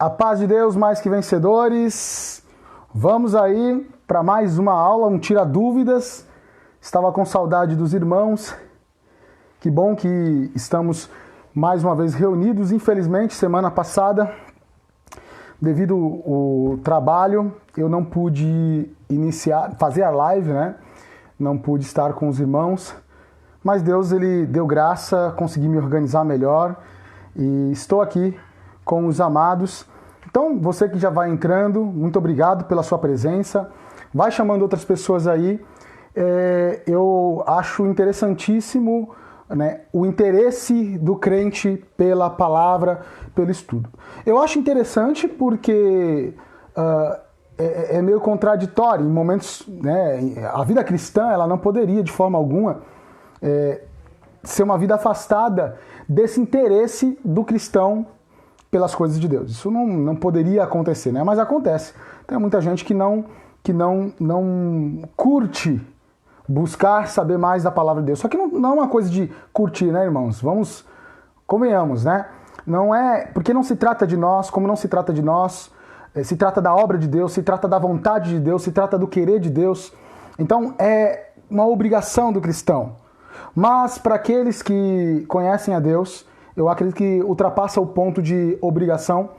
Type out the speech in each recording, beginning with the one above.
A paz de Deus, mais que vencedores. Vamos aí para mais uma aula, um tira dúvidas. Estava com saudade dos irmãos. Que bom que estamos mais uma vez reunidos. Infelizmente, semana passada, devido ao trabalho, eu não pude fazer a live, né? Não pude estar com os irmãos. Mas Deus, ele deu graça, consegui me organizar melhor e estou aqui com os amados. Então, você que já vai entrando, muito obrigado pela sua presença. Vai chamando outras pessoas aí. Eu acho interessantíssimo, né, o interesse do crente pela palavra, pelo estudo. Eu acho interessante porque é meio contraditório. Em momentos, né, a vida cristã ela não poderia, de forma alguma, ser uma vida afastada desse interesse do cristão pelas coisas de Deus. Isso não poderia acontecer, né? Mas acontece. Tem muita gente que não curte buscar saber mais da palavra de Deus. Só que não é uma coisa de curtir, né, irmãos? Convenhamos, né? Não é, porque não se trata de nós, como não se trata de nós, se trata da obra de Deus, se trata da vontade de Deus, se trata do querer de Deus. Então é uma obrigação do cristão. Mas para aqueles que conhecem a Deus, eu acredito que ultrapassa o ponto de obrigação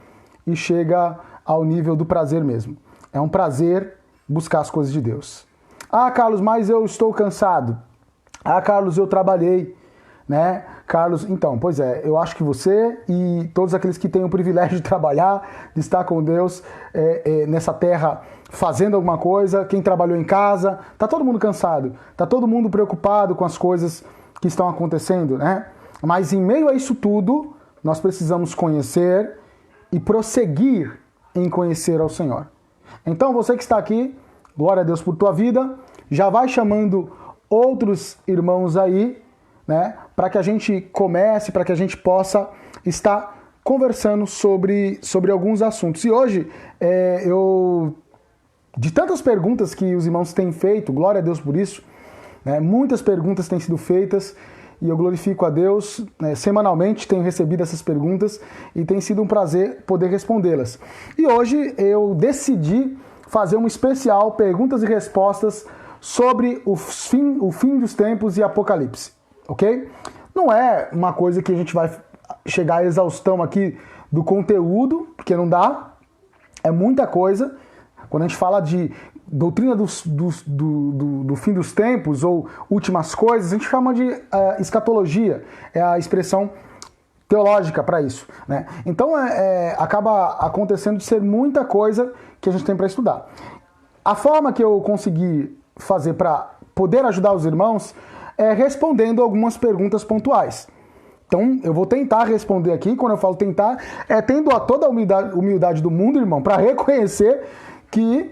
e chega ao nível do prazer mesmo. É um prazer buscar as coisas de Deus. Ah, Carlos, mas eu estou cansado. Ah, Carlos, eu trabalhei, né? Carlos, então, pois é, eu acho que você e todos aqueles que têm o privilégio de trabalhar, de estar com Deus nessa terra fazendo alguma coisa, quem trabalhou em casa, tá todo mundo cansado, tá todo mundo preocupado com as coisas que estão acontecendo, né? Mas em meio a isso tudo, nós precisamos conhecer e prosseguir em conhecer ao Senhor. Então, você que está aqui, glória a Deus por tua vida, já vai chamando outros irmãos aí, né, para que a gente comece, para que a gente possa estar conversando sobre alguns assuntos. E hoje, de tantas perguntas que os irmãos têm feito, glória a Deus por isso, né, muitas perguntas têm sido feitas, e eu glorifico a Deus, né, semanalmente tenho recebido essas perguntas e tem sido um prazer poder respondê-las. E hoje eu decidi fazer um especial perguntas e respostas sobre o fim dos tempos e Apocalipse, ok? Não é uma coisa que a gente vai chegar à exaustão aqui do conteúdo, porque não dá, é muita coisa. Quando a gente fala de doutrina do fim dos tempos ou últimas coisas, a gente chama de escatologia, é a expressão teológica para isso, né? Então acaba acontecendo de ser muita coisa que a gente tem para estudar. A forma que eu consegui fazer para poder ajudar os irmãos é respondendo algumas perguntas pontuais. Então eu vou tentar responder aqui. Quando eu falo tentar, tendo toda a humildade do mundo, irmão, para reconhecer que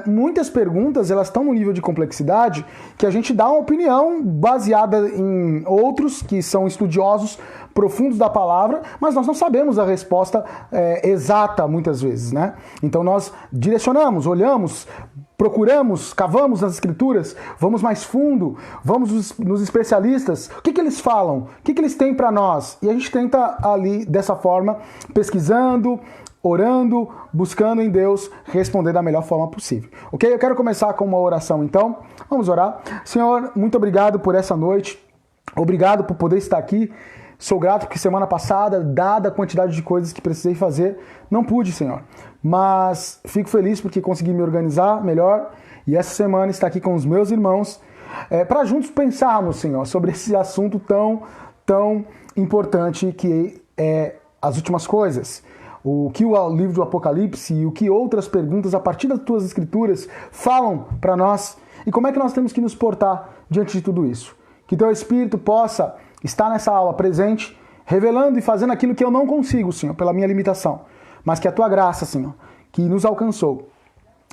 muitas perguntas elas estão no nível de complexidade que a gente dá uma opinião baseada em outros que são estudiosos profundos da palavra, mas nós não sabemos a resposta exata muitas vezes, né? Então nós direcionamos, olhamos, procuramos, cavamos nas escrituras, vamos mais fundo, vamos nos especialistas, o que eles falam, o que eles têm para nós, e a gente tenta ali dessa forma, pesquisando, orando, buscando em Deus, responder da melhor forma possível. Ok? Eu quero começar com uma oração, então. Vamos orar. Senhor, muito obrigado por essa noite. Obrigado por poder estar aqui. Sou grato porque semana passada, dada a quantidade de coisas que precisei fazer, não pude, Senhor. Mas fico feliz porque consegui me organizar melhor e essa semana estar aqui com os meus irmãos para juntos pensarmos, Senhor, sobre esse assunto tão importante que é as últimas coisas. O que o livro do Apocalipse e o que outras perguntas a partir das tuas escrituras falam para nós e como é que nós temos que nos portar diante de tudo isso. Que teu Espírito possa estar nessa aula presente, revelando e fazendo aquilo que eu não consigo, Senhor, pela minha limitação, mas que a tua graça, Senhor, que nos alcançou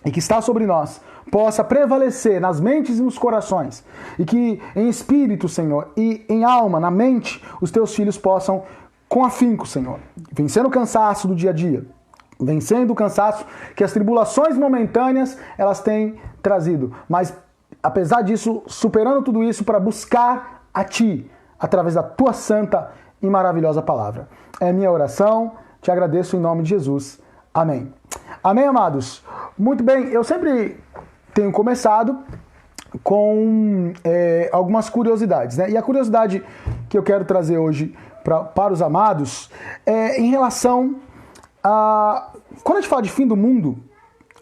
e que está sobre nós, possa prevalecer nas mentes e nos corações e que em espírito, Senhor, e em alma, na mente, os teus filhos possam com afinco, Senhor, vencendo o cansaço do dia a dia, vencendo o cansaço que as tribulações momentâneas elas têm trazido, mas apesar disso, superando tudo isso para buscar a Ti, através da Tua santa e maravilhosa palavra. É minha oração, Te agradeço em nome de Jesus. Amém. Amém, amados? Muito bem, eu sempre tenho começado com algumas curiosidades, né? E a curiosidade que eu quero trazer hoje para os amados é em relação a... Quando a gente fala de fim do mundo,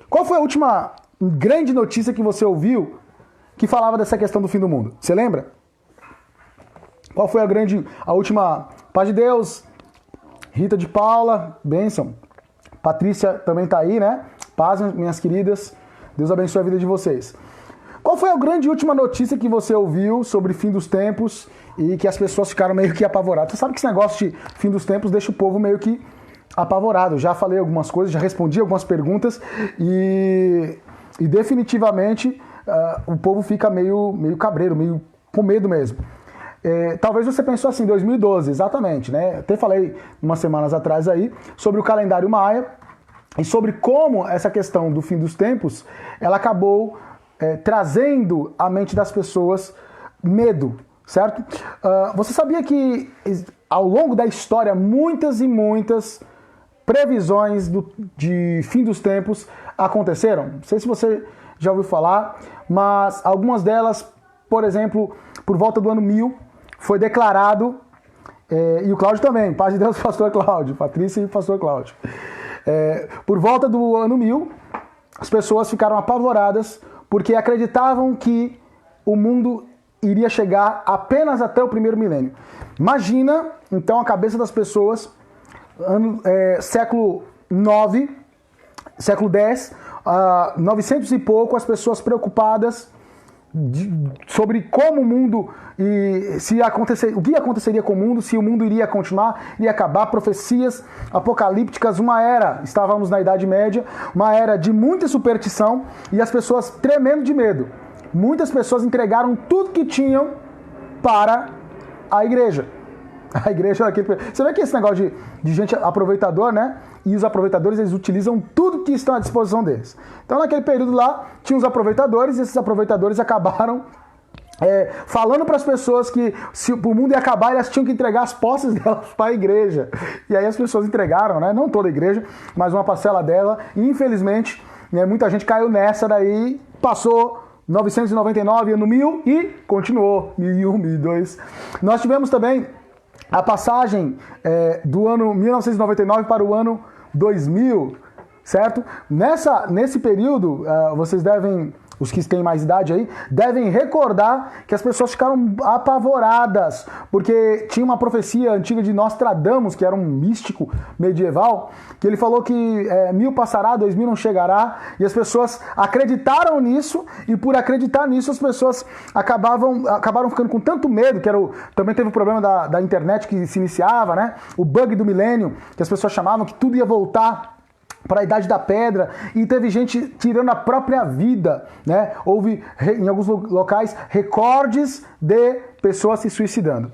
qual foi a última grande notícia que você ouviu que falava dessa questão do fim do mundo? Você lembra? Qual foi a última... Paz de Deus, Rita de Paula, bênção. Patrícia também está aí, né? Paz, minhas queridas. Deus abençoe a vida de vocês. Qual foi a grande última notícia que você ouviu sobre fim dos tempos e que as pessoas ficaram meio que apavoradas? Você sabe que esse negócio de fim dos tempos deixa o povo meio que apavorado. Já falei algumas coisas, já respondi algumas perguntas e definitivamente o povo fica meio cabreiro, meio com medo mesmo. Talvez você pensou assim, 2012, exatamente, né? Até falei umas semanas atrás aí sobre o calendário maia e sobre como essa questão do fim dos tempos, ela acabou trazendo à mente das pessoas medo, certo? Você sabia que ao longo da história muitas e muitas previsões de fim dos tempos aconteceram? Não sei se você já ouviu falar, mas algumas delas, por exemplo, por volta do ano 1000, foi declarado, e o Cláudio também, paz de Deus, pastor Cláudio, Patrícia e pastor Cláudio. Por volta do ano 1000, as pessoas ficaram apavoradas porque acreditavam que o mundo iria chegar apenas até o primeiro milênio. Imagina, então, a cabeça das pessoas, século 9, século 10, 900 e pouco, as pessoas preocupadas sobre como o mundo o que aconteceria com o mundo, se o mundo iria continuar, iria acabar, profecias apocalípticas, estávamos na Idade Média, uma era de muita superstição e as pessoas tremendo de medo. Muitas pessoas entregaram tudo que tinham para a igreja. A igreja é aquele... Você vê que esse negócio de gente aproveitador, né? E os aproveitadores, eles utilizam tudo que está à disposição deles. Então, naquele período lá, tinha os aproveitadores, e esses aproveitadores acabaram falando para as pessoas que se o mundo ia acabar, elas tinham que entregar as posses delas para a igreja. E aí as pessoas entregaram, né? Não toda a igreja, mas uma parcela dela. E, infelizmente, muita gente caiu nessa daí, passou 999, ano 1000 e continuou 1001, 1002. Nós tivemos também a passagem do ano 1999 para o ano 2000, certo? Nesse período, vocês devem, os que têm mais idade aí, devem recordar que as pessoas ficaram apavoradas, porque tinha uma profecia antiga de Nostradamus, que era um místico medieval, que ele falou que 1000 passará, 2000 não chegará, e as pessoas acreditaram nisso, e por acreditar nisso as pessoas acabaram ficando com tanto medo, também teve o problema da internet que se iniciava, né? O bug do milênio, que as pessoas chamavam que tudo ia voltar para a Idade da Pedra, e teve gente tirando a própria vida, né? Houve, em alguns locais, recordes de pessoas se suicidando.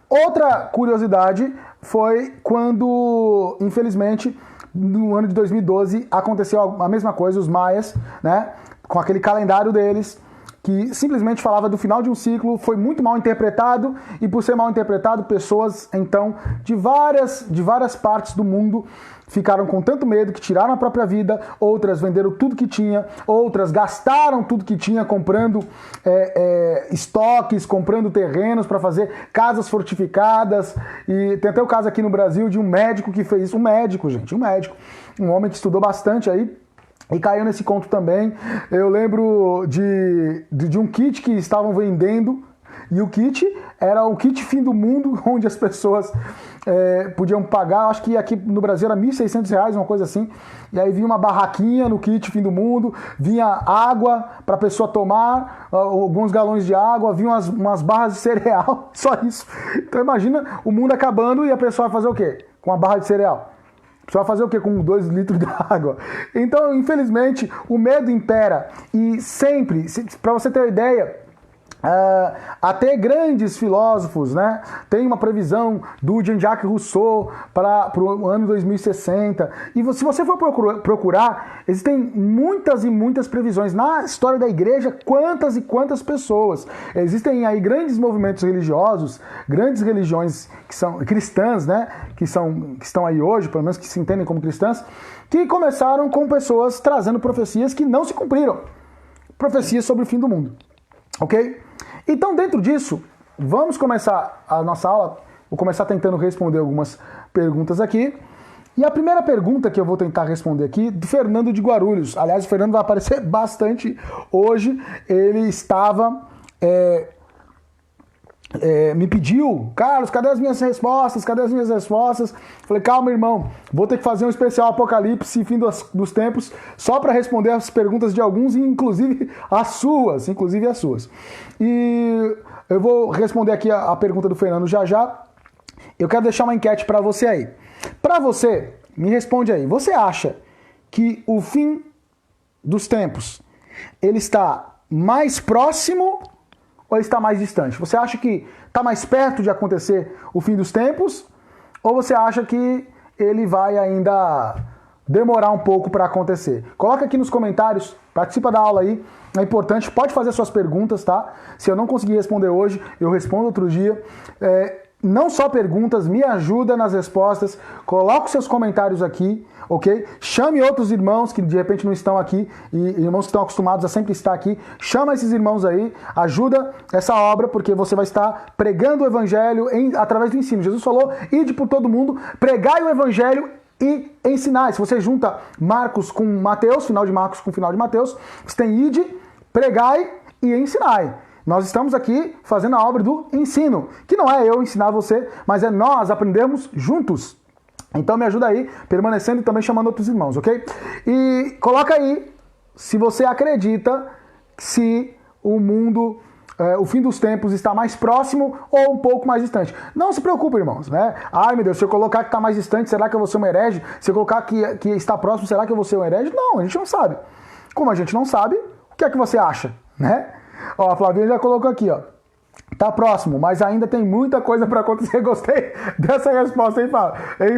Outra curiosidade foi quando, infelizmente, no ano de 2012, aconteceu a mesma coisa, os maias, né? Com aquele calendário deles, que simplesmente falava do final de um ciclo, foi muito mal interpretado, e por ser mal interpretado, pessoas, então, de várias partes do mundo ficaram com tanto medo que tiraram a própria vida, outras venderam tudo que tinha, outras gastaram tudo que tinha comprando estoques, comprando terrenos para fazer casas fortificadas. E tem até o caso aqui no Brasil de um médico que fez isso, um médico, um homem que estudou bastante aí, e caiu nesse conto também. Eu lembro de um kit que estavam vendendo, e o kit era um kit fim do mundo, onde as pessoas podiam pagar, acho que aqui no Brasil era R$1.600, uma coisa assim, e aí vinha uma barraquinha no kit fim do mundo, vinha água para a pessoa tomar, alguns galões de água, vinham umas barras de cereal, só isso. Então imagina o mundo acabando e a pessoa vai fazer o quê? Com uma barra de cereal? Você vai fazer o quê com 2 litros de água? Então, infelizmente, o medo impera. E sempre, para você ter uma ideia, até grandes filósofos, né? Tem uma previsão do Jean-Jacques Rousseau para o ano 2060. E se você for procurar, existem muitas e muitas previsões na história da igreja, quantas e quantas pessoas. Existem aí grandes movimentos religiosos, grandes religiões que são cristãs, né? Que estão aí hoje, pelo menos que se entendem como cristãs, que começaram com pessoas trazendo profecias que não se cumpriram. Profecias sobre o fim do mundo. Ok? Então, dentro disso, vamos começar a nossa aula. Vou começar tentando responder algumas perguntas aqui. E a primeira pergunta que eu vou tentar responder aqui, do Fernando de Guarulhos. Aliás, o Fernando vai aparecer bastante hoje. Ele estava... me pediu, Carlos, cadê as minhas respostas? Cadê as minhas respostas? Falei, calma, irmão, vou ter que fazer um especial Apocalipse e fim dos tempos só para responder as perguntas de alguns, inclusive as suas. E eu vou responder aqui a pergunta do Fernando já já. Eu quero deixar uma enquete para você aí. Para você, me responde aí. Você acha que o fim dos tempos ele está mais próximo ou está mais distante? Você acha que está mais perto de acontecer o fim dos tempos? Ou você acha que ele vai ainda demorar um pouco para acontecer? Coloca aqui nos comentários, participa da aula aí, é importante, pode fazer suas perguntas, tá? Se eu não conseguir responder hoje, eu respondo outro dia. Não só perguntas, me ajuda nas respostas, coloca os seus comentários aqui, ok? Chame outros irmãos que de repente não estão aqui, e irmãos que estão acostumados a sempre estar aqui, chama esses irmãos aí, ajuda essa obra, porque você vai estar pregando o evangelho através do ensino. Jesus falou, ide por todo mundo, pregai o evangelho e ensinai. Se você junta Marcos com Mateus, final de Marcos com final de Mateus, você tem ide, pregai e ensinai. Nós estamos aqui fazendo a obra do ensino, que não é eu ensinar você, mas é nós aprendermos juntos. Então me ajuda aí, permanecendo e também chamando outros irmãos, ok? E coloca aí se você acredita se o mundo, o fim dos tempos está mais próximo ou um pouco mais distante. Não se preocupe, irmãos, né? Ai, meu Deus, se eu colocar que está mais distante, será que eu vou ser um herege? Se eu colocar que está próximo, será que eu vou ser um herege? Não, a gente não sabe. Como a gente não sabe, o que é que você acha, né? Ó, a Flavinha já colocou aqui, ó. Tá próximo, mas ainda tem muita coisa para acontecer. Gostei dessa resposta, hein,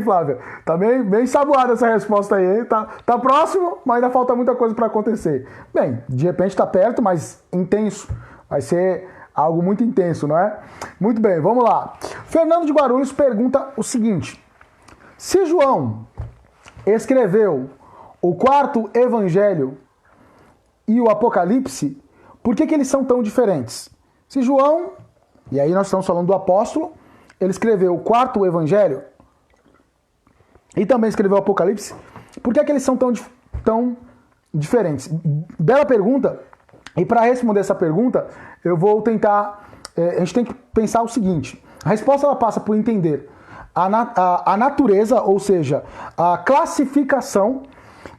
Flávia? Tá bem saboada essa resposta aí, hein? Tá próximo, mas ainda falta muita coisa para acontecer. Bem, de repente tá perto, mas intenso. Vai ser algo muito intenso, não é? Muito bem, vamos lá. Fernando de Guarulhos pergunta o seguinte: se João escreveu o quarto evangelho e o Apocalipse, por que eles são tão diferentes? Se João, e aí nós estamos falando do apóstolo, ele escreveu o quarto evangelho e também escreveu o Apocalipse, por que eles são tão diferentes? Bela pergunta, e para responder essa pergunta, eu vou tentar, a gente tem que pensar o seguinte, a resposta ela passa por entender a natureza, ou seja, a classificação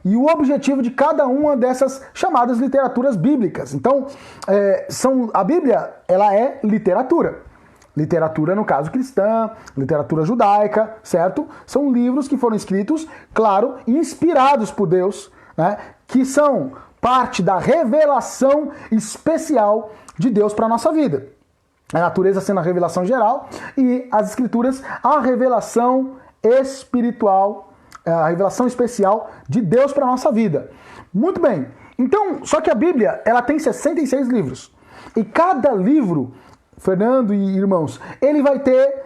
e o objetivo de cada uma dessas chamadas literaturas bíblicas. Então, a Bíblia, ela é literatura. Literatura, no caso, cristã, literatura judaica, certo? São livros que foram escritos, claro, inspirados por Deus, né? Que são parte da revelação especial de Deus para a nossa vida. A natureza sendo a revelação geral e as escrituras a revelação espiritual, a revelação especial de Deus para a nossa vida. Muito bem. Então, só que a Bíblia, ela tem 66 livros. E cada livro, Fernando e irmãos, ele vai ter,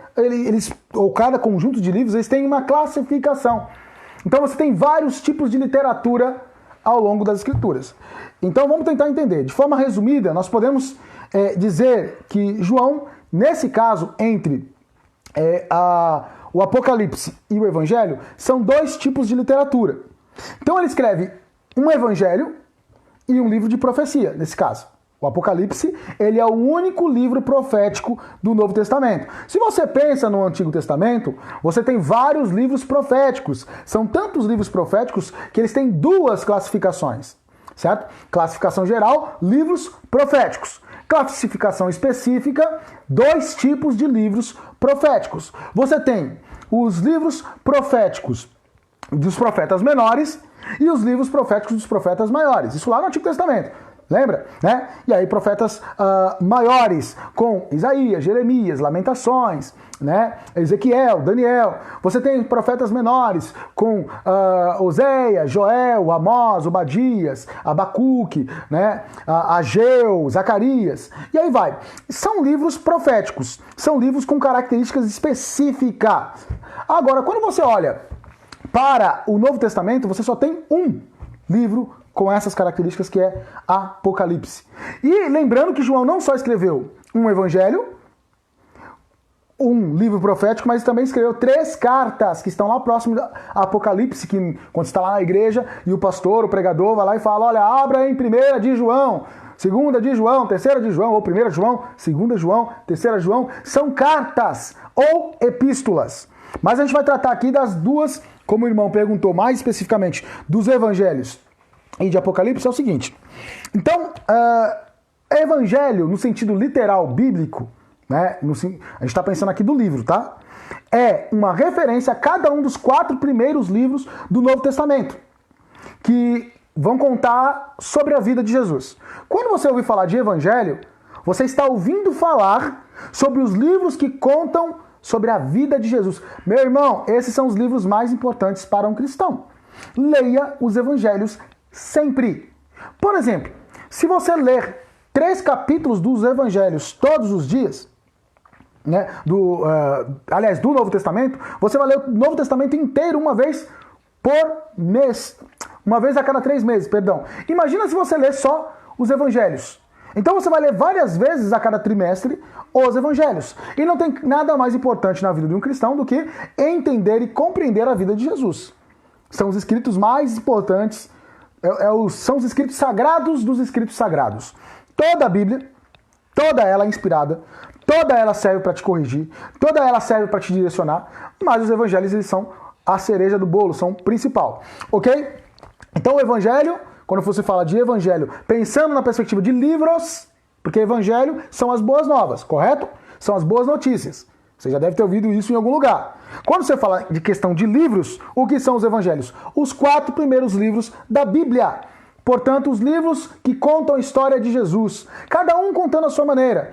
ou cada conjunto de livros, eles têm uma classificação. Então você tem vários tipos de literatura ao longo das escrituras. Então vamos tentar entender. De forma resumida, nós podemos dizer que João, nesse caso, entre o Apocalipse e o Evangelho, são dois tipos de literatura. Então ele escreve um Evangelho e um livro de profecia, nesse caso. O Apocalipse, ele é o único livro profético do Novo Testamento. Se você pensa no Antigo Testamento, você tem vários livros proféticos. São tantos livros proféticos que eles têm duas classificações, certo? Classificação geral, livros proféticos. Classificação específica, dois tipos de livros proféticos. Você tem os livros proféticos dos profetas menores e os livros proféticos dos profetas maiores. Isso lá no Antigo Testamento. lembra? Né? E aí profetas maiores, com Isaías, Jeremias, Lamentações, né? Ezequiel, Daniel. Você tem profetas menores, com Oséias, Joel, Amós, Obadias, Abacuque, né? Ageu, Zacarias. E aí vai. São livros proféticos, são livros com características específicas. Agora, quando você olha para o Novo Testamento, você só tem um livro com essas características, que é Apocalipse. E lembrando que João não só escreveu um evangelho, um livro profético, mas também escreveu 3 cartas que estão lá próximo do Apocalipse, que quando está lá na igreja e o pastor, o pregador, vai lá e fala, olha, abra em 1 de João, 2 de João, 3 de João, ou 1 de João, 2 de João, 3 de João, são cartas ou epístolas. Mas a gente vai tratar aqui das duas, como o irmão perguntou mais especificamente, dos evangelhos e de Apocalipse, é o seguinte. Então, evangelho, no sentido literal, bíblico, né, a gente está pensando aqui do livro, tá? É uma referência a cada um dos 4 primeiros livros do Novo Testamento, que vão contar sobre a vida de Jesus. Quando você ouvir falar de evangelho, você está ouvindo falar sobre os livros que contam sobre a vida de Jesus. Meu irmão, esses são os livros mais importantes para um cristão. Leia os evangelhos sempre. Por exemplo, se você ler 3 capítulos dos evangelhos todos os dias, né, do Novo Testamento, você vai ler o Novo Testamento inteiro uma vez por mês. Uma vez a cada 3 meses, perdão. Imagina se você ler só os evangelhos. Então você vai ler várias vezes a cada trimestre os evangelhos. E não tem nada mais importante na vida de um cristão do que entender e compreender a vida de Jesus. São os escritos mais importantes, são os escritos sagrados dos escritos sagrados. Toda a Bíblia, toda ela é inspirada, toda ela serve para te corrigir, toda ela serve para te direcionar, mas os evangelhos, eles são a cereja do bolo, são o principal, ok? Então o evangelho, quando você fala de evangelho, pensando na perspectiva de livros, porque evangelho são as boas novas, correto? São as boas notícias. Você já deve ter ouvido isso em algum lugar. Quando você fala de questão de livros, o que são os evangelhos? Os 4 primeiros livros da Bíblia. Portanto, os livros que contam a história de Jesus, cada um contando a sua maneira.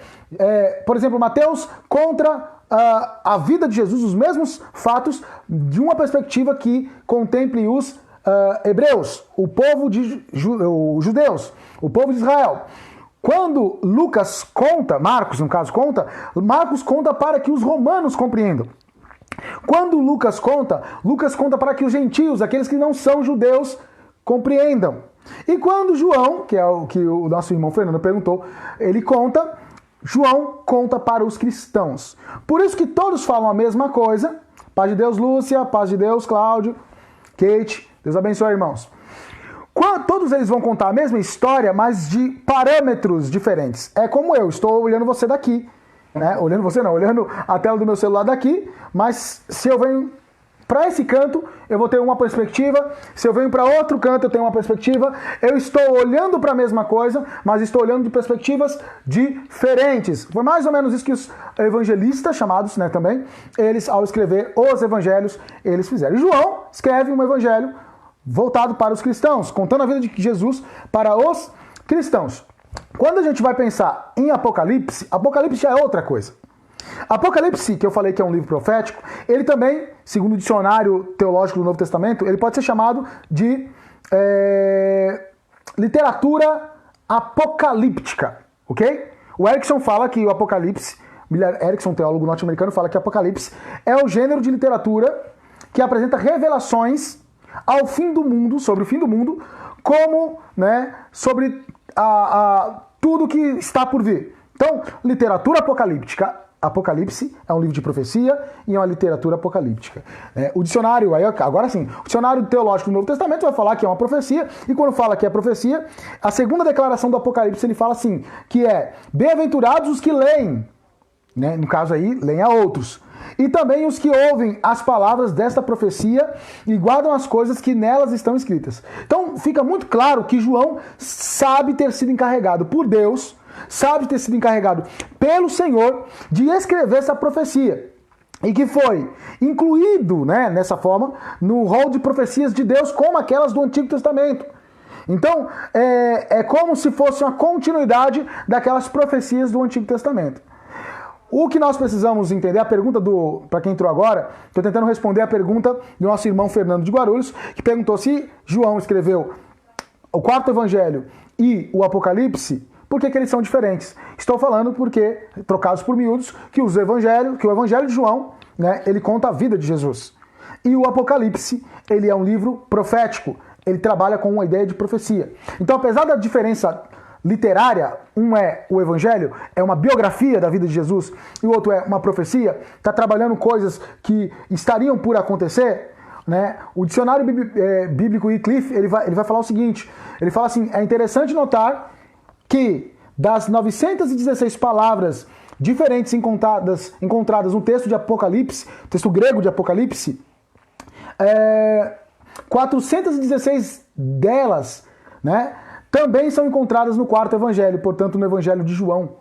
Por exemplo, Mateus conta a vida de Jesus, os mesmos fatos, de uma perspectiva que contemple os hebreus, o povo os judeus, o povo de Israel. Quando Lucas conta, Marcos no caso conta, Marcos conta para que os romanos compreendam. Quando Lucas conta para que os gentios, aqueles que não são judeus, compreendam. E quando João, que é o que o nosso irmão Fernando perguntou, João conta para os cristãos. Por isso que todos falam a mesma coisa. Paz de Deus, Lúcia, paz de Deus, Cláudio, Kate, Deus abençoe, irmãos. Todos eles vão contar a mesma história, mas de parâmetros diferentes. É como eu estou olhando você daqui, né? Olhando você não, olhando a tela do meu celular daqui, mas se eu venho para esse canto, eu vou ter uma perspectiva. Se eu venho para outro canto, eu tenho uma perspectiva. Eu estou olhando para a mesma coisa, mas estou olhando de perspectivas diferentes. Foi mais ou menos isso que os evangelistas, chamados, né, também, eles, ao escrever os evangelhos, eles fizeram. E João escreve um evangelho voltado para os cristãos, contando a vida de Jesus para os cristãos. Quando a gente vai pensar em Apocalipse, Apocalipse já é outra coisa. Apocalipse, que eu falei que é um livro profético, ele também, segundo o dicionário teológico do Novo Testamento, ele pode ser chamado de literatura apocalíptica, ok? O Erickson fala que o Apocalipse, Erickson, teólogo norte-americano, fala que Apocalipse é o gênero de literatura que apresenta revelações ao fim do mundo, sobre o fim do mundo, como, né, sobre tudo que está por vir. Então, literatura apocalíptica, Apocalipse é um livro de profecia e é uma literatura apocalíptica. O dicionário, agora sim, o dicionário teológico do Novo Testamento vai falar que é uma profecia, e quando fala que é profecia, a segunda declaração do Apocalipse ele fala assim, que é bem-aventurados os que leem, né? No caso aí, leem a outros. E também os que ouvem as palavras desta profecia e guardam as coisas que nelas estão escritas. Então fica muito claro que João sabe ter sido encarregado por Deus, sabe ter sido encarregado pelo Senhor de escrever essa profecia. E que foi incluído, né, nessa forma, no rol de profecias de Deus como aquelas do Antigo Testamento. Então, é como se fosse uma continuidade daquelas profecias do Antigo Testamento. O que nós precisamos entender, a pergunta para quem entrou agora, estou tentando responder a pergunta do nosso irmão Fernando de Guarulhos, que perguntou se João escreveu o quarto evangelho e o Apocalipse, por que eles são diferentes? Estou falando porque, trocados por miúdos, que o evangelho de João, né, ele conta a vida de Jesus. E o Apocalipse, ele é um livro profético, ele trabalha com uma ideia de profecia. Então, apesar da diferença literária, um é o evangelho, é uma biografia da vida de Jesus, e o outro é uma profecia, está trabalhando coisas que estariam por acontecer, né? O dicionário bíblico Wycliffe, ele vai falar o seguinte, ele fala assim, é interessante notar que das 916 palavras diferentes encontradas no texto de Apocalipse, texto grego de Apocalipse, 416 delas, né, também são encontradas no quarto evangelho, portanto no evangelho de João.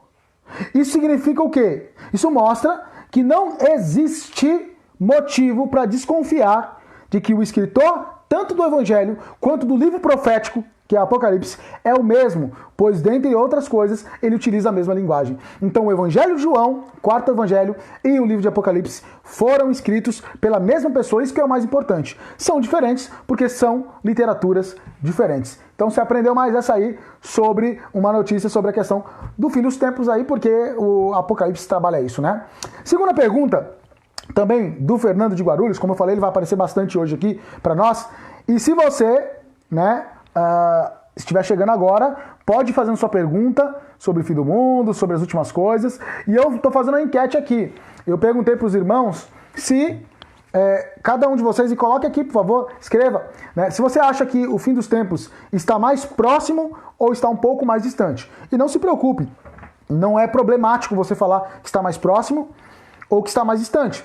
Isso significa o quê? Isso mostra que não existe motivo para desconfiar de que o escritor, tanto do evangelho quanto do livro profético, que é Apocalipse, é o mesmo, pois, dentre outras coisas, ele utiliza a mesma linguagem. Então, o Evangelho de João, quarto evangelho, e o livro de Apocalipse foram escritos pela mesma pessoa, isso que é o mais importante. São diferentes porque são literaturas diferentes. Então, você aprendeu mais essa aí sobre uma notícia sobre a questão do fim dos tempos aí, porque o Apocalipse trabalha isso, né? Segunda pergunta, também do Fernando de Guarulhos, como eu falei, ele vai aparecer bastante hoje aqui para nós. E se você, né, estiver chegando agora, pode ir fazendo sua pergunta sobre o fim do mundo, sobre as últimas coisas. E eu estou fazendo uma enquete aqui. Eu perguntei para os irmãos se cada um de vocês, e coloque aqui, por favor, escreva, né, se você acha que o fim dos tempos está mais próximo ou está um pouco mais distante. E não se preocupe, não é problemático você falar que está mais próximo ou que está mais distante.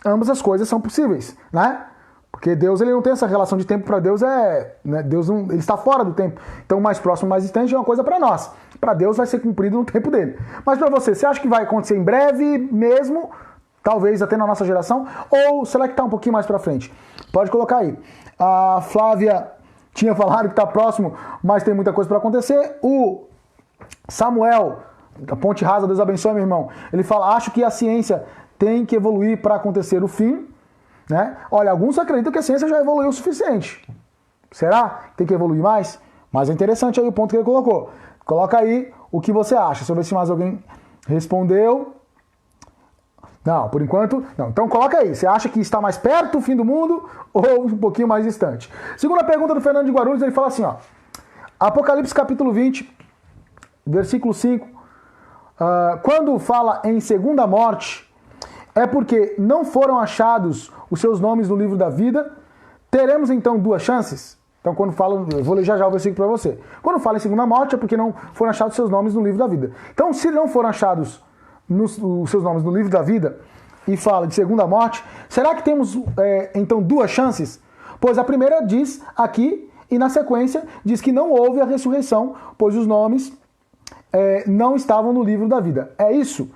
Ambas as coisas são possíveis, né? Porque Deus, ele não tem essa relação de tempo. Para Deus né, Deus não, ele está fora do tempo. Então, mais próximo, mais distante é uma coisa para nós. Para Deus vai ser cumprido no tempo dele. Mas para você acha que vai acontecer em breve mesmo? Talvez até na nossa geração? Ou será que está um pouquinho mais para frente? Pode colocar aí. A Flávia tinha falado que está próximo, mas tem muita coisa para acontecer. O Samuel, da Ponte Rasa, Deus abençoe, meu irmão. Ele fala, acho que a ciência tem que evoluir para acontecer o fim. Né? Olha, alguns acreditam que a ciência já evoluiu o suficiente. Será? Tem que evoluir mais? Mas é interessante aí o ponto que ele colocou. Coloca aí o que você acha. Deixa eu ver se mais alguém respondeu. Não, por enquanto, não. Então coloca aí. Você acha que está mais perto do fim do mundo ou um pouquinho mais distante? Segunda pergunta do Fernando de Guarulhos, ele fala assim, ó. Apocalipse capítulo 20, versículo 5. Quando fala em segunda morte, é porque não foram achados os seus nomes no livro da vida. Teremos então duas chances? Então, quando fala, eu vou ler já o versículo para você. Quando fala em segunda morte, é porque não foram achados os seus nomes no livro da vida. Então, se não foram achados os seus nomes no livro da vida e fala de segunda morte, será que temos então duas chances? Pois a primeira diz aqui e na sequência diz que não houve a ressurreição, pois os nomes não estavam no livro da vida. É isso?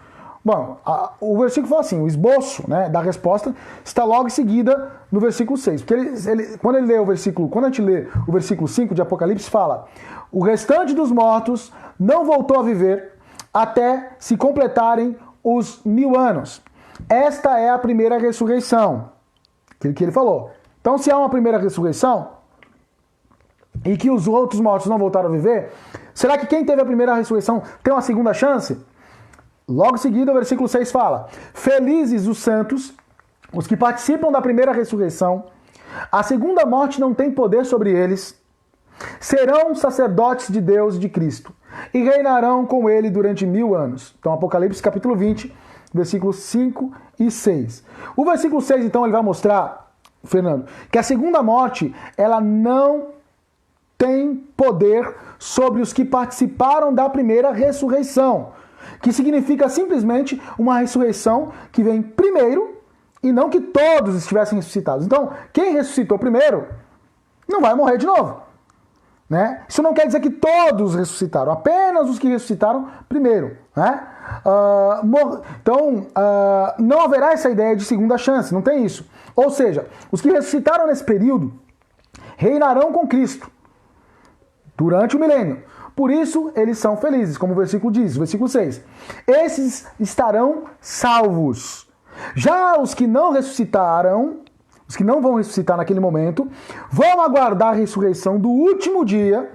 Bom, o versículo fala assim, o esboço, né, da resposta está logo em seguida no versículo 6. Porque quando a gente lê o versículo 5 de Apocalipse, fala: o restante dos mortos não voltou a viver até se completarem os 1000 anos. Esta é a primeira ressurreição. Aquilo que ele falou. Então, se há uma primeira ressurreição e que os outros mortos não voltaram a viver, será que quem teve a primeira ressurreição tem uma segunda chance? Logo em seguida, o versículo 6 fala: felizes os santos, os que participam da primeira ressurreição, a segunda morte não tem poder sobre eles, serão sacerdotes de Deus e de Cristo, e reinarão com ele durante 1000 anos. Então, Apocalipse capítulo 20, versículos 5 e 6. O versículo 6, então, ele vai mostrar, Fernando, que a segunda morte, ela não tem poder sobre os que participaram da primeira ressurreição, que significa simplesmente uma ressurreição que vem primeiro e não que todos estivessem ressuscitados. Então, quem ressuscitou primeiro não vai morrer de novo. Né? Isso não quer dizer que todos ressuscitaram, apenas os que ressuscitaram primeiro. Né? Então, não haverá essa ideia de segunda chance, não tem isso. Ou seja, os que ressuscitaram nesse período reinarão com Cristo durante o milênio. Por isso, eles são felizes, como o versículo diz, versículo 6. Esses estarão salvos. Já os que não ressuscitaram, os que não vão ressuscitar naquele momento, vão aguardar a ressurreição do último dia.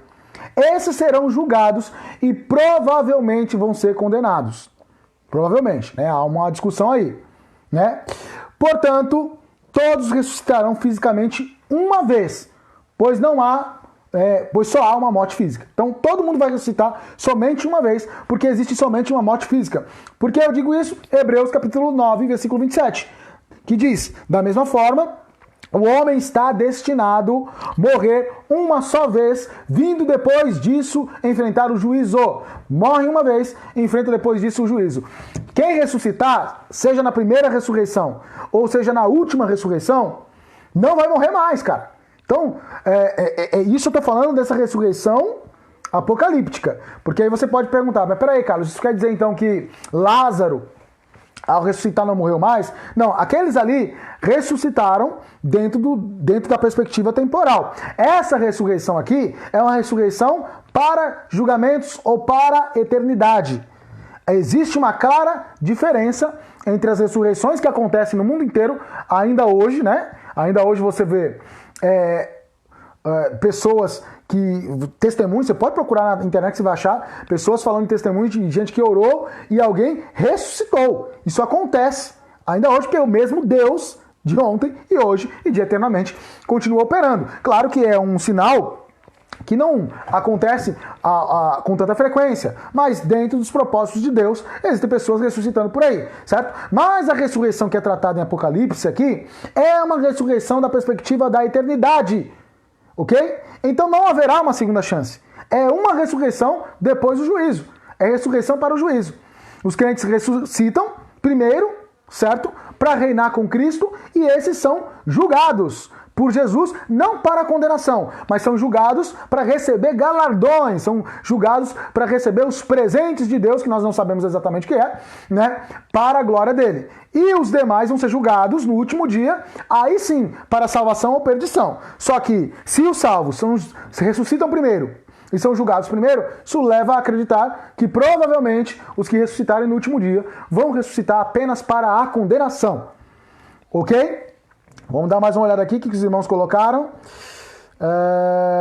Esses serão julgados e provavelmente vão ser condenados. Provavelmente, né? Há uma discussão aí, né? Portanto, todos ressuscitarão fisicamente uma vez, pois só há uma morte física. Então, todo mundo vai ressuscitar somente uma vez, porque existe somente uma morte física. Por que eu digo isso? Hebreus capítulo 9, versículo 27, que diz, da mesma forma, o homem está destinado a morrer uma só vez, vindo depois disso enfrentar o juízo. Morre uma vez, enfrenta depois disso o juízo. Quem ressuscitar, seja na primeira ressurreição, ou seja na última ressurreição, não vai morrer mais, cara. Então, isso eu estou falando dessa ressurreição apocalíptica. Porque aí você pode perguntar, mas peraí, Carlos, isso quer dizer então que Lázaro, ao ressuscitar, não morreu mais? Não, aqueles ali ressuscitaram dentro da perspectiva temporal. Essa ressurreição aqui é uma ressurreição para julgamentos ou para eternidade. Existe uma clara diferença entre as ressurreições que acontecem no mundo inteiro, ainda hoje, né? Ainda hoje você vê pessoas que testemunham, você pode procurar na internet que você vai achar pessoas falando de testemunhos de gente que orou e alguém ressuscitou. Isso acontece ainda hoje, porque é o mesmo Deus de ontem e hoje e de eternamente continua operando. Claro que é um sinal que não acontece com tanta frequência, mas dentro dos propósitos de Deus existem pessoas ressuscitando por aí, certo? Mas a ressurreição que é tratada em Apocalipse aqui é uma ressurreição da perspectiva da eternidade, ok? Então não haverá uma segunda chance. É uma ressurreição depois do juízo. É ressurreição para o juízo. Os crentes ressuscitam primeiro, certo? Para reinar com Cristo, e esses são julgados por Jesus, não para a condenação, mas são julgados para receber galardões, são julgados para receber os presentes de Deus, que nós não sabemos exatamente o que é, né? Para a glória dele. E os demais vão ser julgados no último dia, aí sim, para salvação ou perdição. Só que, se os salvos se ressuscitam primeiro e são julgados primeiro, isso leva a acreditar que provavelmente os que ressuscitarem no último dia vão ressuscitar apenas para a condenação. Ok? Vamos dar mais uma olhada aqui, o que os irmãos colocaram.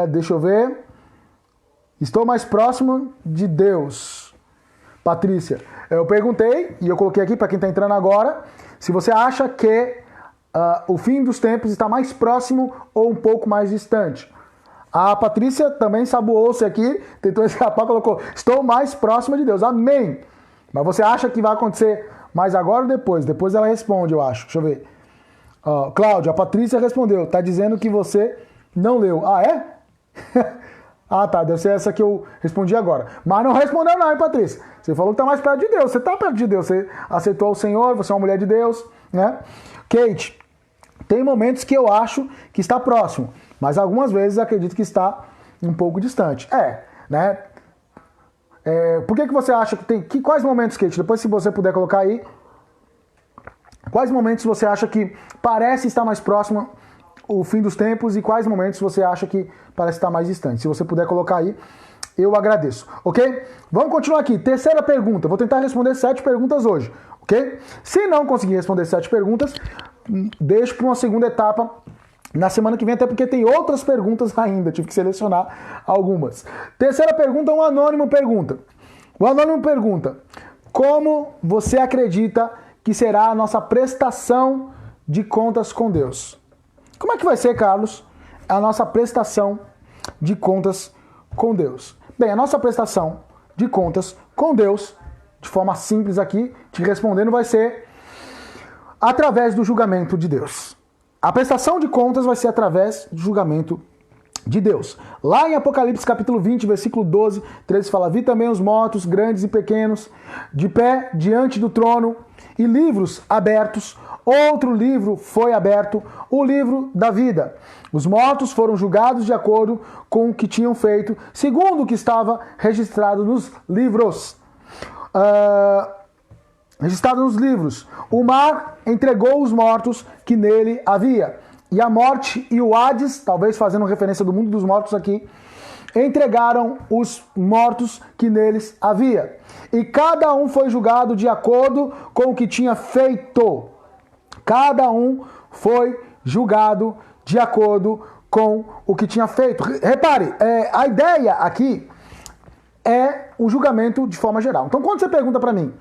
Deixa eu ver. Estou mais próximo de Deus. Patrícia, eu perguntei, e eu coloquei aqui para quem está entrando agora, se você acha que o fim dos tempos está mais próximo ou um pouco mais distante. A Patrícia também saboou-se aqui, tentou escapar, colocou, estou mais próxima de Deus. Amém. Mas você acha que vai acontecer mais agora ou depois? Depois ela responde, eu acho. Deixa eu ver. Cláudio, a Patrícia respondeu, está dizendo que você não leu. Ah, é? Ah, tá, deve ser essa que eu respondi agora. Mas não respondeu não, hein, Patrícia? Você falou que está mais perto de Deus, você está perto de Deus, você aceitou o Senhor, você é uma mulher de Deus, né? Kate, tem momentos que eu acho que está próximo, mas algumas vezes eu acredito que está um pouco distante. Né? Por que você acha que tem... Quais momentos, Kate? Depois, se você puder colocar aí, quais momentos você acha que parece estar mais próximo o fim dos tempos e quais momentos você acha que parece estar mais distante? Se você puder colocar aí, eu agradeço, ok? Vamos continuar aqui. Terceira pergunta. Vou tentar responder 7 perguntas hoje, ok? Se não conseguir responder 7 perguntas, deixo para uma segunda etapa na semana que vem, até porque tem outras perguntas ainda. Tive que selecionar algumas. Terceira pergunta, um anônimo pergunta. O anônimo pergunta: como você acredita que será a nossa prestação de contas com Deus? Como é que vai ser, Carlos, a nossa prestação de contas com Deus? Bem, a nossa prestação de contas com Deus, de forma simples aqui, te respondendo, vai ser através do julgamento de Deus. A prestação de contas vai ser através do julgamento de Deus. Lá em Apocalipse capítulo 20, versículo 12, 13 fala: vi também os mortos, grandes e pequenos, de pé diante do trono, e livros abertos. Outro livro foi aberto, o livro da vida. Os mortos foram julgados de acordo com o que tinham feito, segundo o que estava registrado nos livros. Registrado nos livros. O mar entregou os mortos que nele havia. E a morte e o Hades, talvez fazendo referência do mundo dos mortos aqui, entregaram os mortos que neles havia. E cada um foi julgado de acordo com o que tinha feito. Cada um foi julgado de acordo com o que tinha feito. Repare, a ideia aqui é o julgamento de forma geral. Então, quando você pergunta para mim,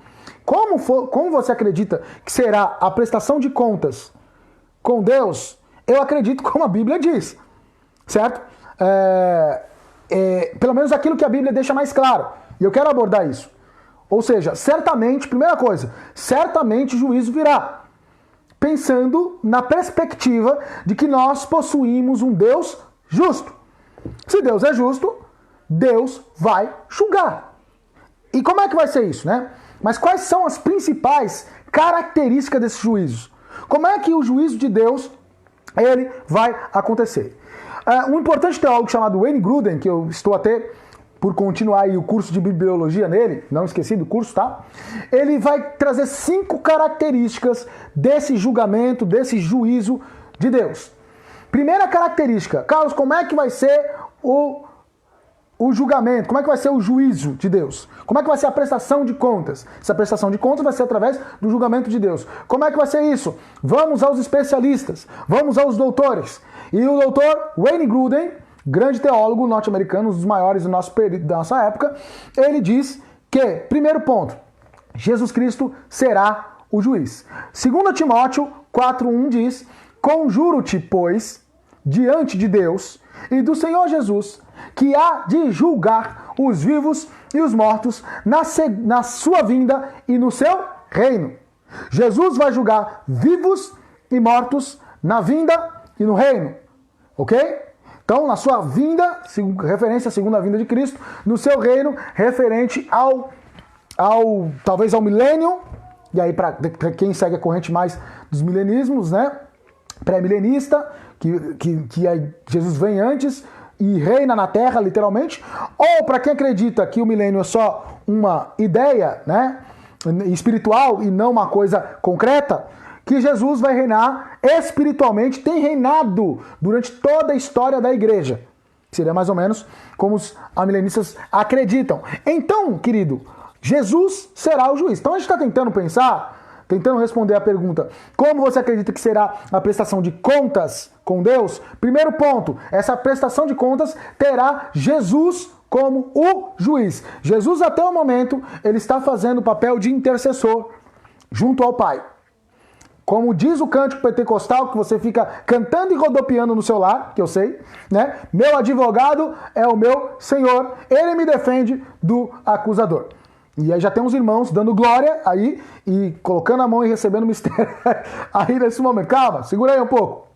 como você acredita que será a prestação de contas com Deus, eu acredito como a Bíblia diz, certo? Pelo menos aquilo que a Bíblia deixa mais claro. E eu quero abordar isso. Ou seja, certamente, primeira coisa, certamente juízo virá. Pensando na perspectiva de que nós possuímos um Deus justo. Se Deus é justo, Deus vai julgar. E como é que vai ser isso, né? Mas quais são as principais características desses juízos? Como é que o juízo de Deus ele vai acontecer? Um importante teólogo chamado Wayne Grudem, que eu estou até por continuar aí o curso de bibliologia nele, não esqueci do curso, tá? Ele vai trazer 5 características desse julgamento, desse juízo de Deus. Primeira característica, Carlos, como é que vai ser o julgamento? Como é que vai ser o juízo de Deus? Como é que vai ser a prestação de contas? Essa prestação de contas vai ser através do julgamento de Deus. Como é que vai ser isso? Vamos aos especialistas, vamos aos doutores. E o doutor Wayne Grudem, grande teólogo norte-americano, um dos maiores do nosso período, da nossa época, ele diz que, primeiro ponto, Jesus Cristo será o juiz. 2 Timóteo 4:1 diz: conjuro-te, pois, diante de Deus e do Senhor Jesus, que há de julgar os vivos e os mortos na sua vinda e no seu reino. Jesus vai julgar vivos e mortos na vinda e no reino. Ok? Então, na sua vinda, referência à segunda vinda de Cristo, no seu reino, referente talvez ao milênio, e aí para quem segue a corrente mais dos milenismos, né? Pré-milenista, que aí Jesus vem antes e reina na Terra, literalmente, ou para quem acredita que o milênio é só uma ideia, né, espiritual e não uma coisa concreta, que Jesus vai reinar espiritualmente, tem reinado durante toda a história da igreja. Seria mais ou menos como os amilenistas acreditam. Então, querido, Jesus será o juiz. Então a gente está tentando pensar, tentando responder a pergunta, como você acredita que será a prestação de contas com Deus? Primeiro ponto, essa prestação de contas terá Jesus como o juiz. Jesus, até o momento, ele está fazendo o papel de intercessor junto ao Pai. Como diz o cântico pentecostal, que você fica cantando e rodopiando no seu lar, que eu sei, né? Meu advogado é o meu Senhor, ele me defende do acusador. E aí já tem uns irmãos dando glória aí e colocando a mão e recebendo o mistério aí nesse momento. Calma, segura aí um pouco.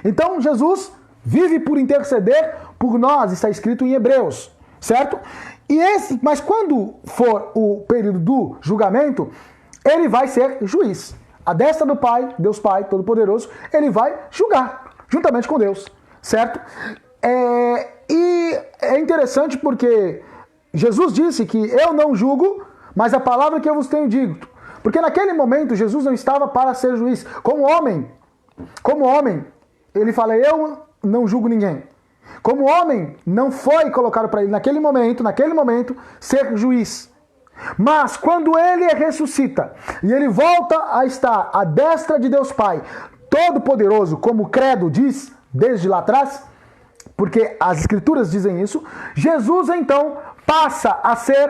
Então Jesus vive por interceder por nós, está escrito em Hebreus, certo? Mas quando for o período do julgamento, ele vai ser juiz. A destra do Pai, Deus Pai Todo-Poderoso, ele vai julgar, juntamente com Deus, certo? E é interessante porque Jesus disse que eu não julgo, mas a palavra que eu vos tenho dito. Porque naquele momento Jesus não estava para ser juiz. Como homem, ele fala, eu não julgo ninguém. Como homem, não foi colocado para ele naquele momento, ser juiz. Mas quando ele ressuscita e ele volta a estar à destra de Deus Pai, Todo-Poderoso, como o credo diz desde lá atrás, porque as escrituras dizem isso, Jesus então passa a ser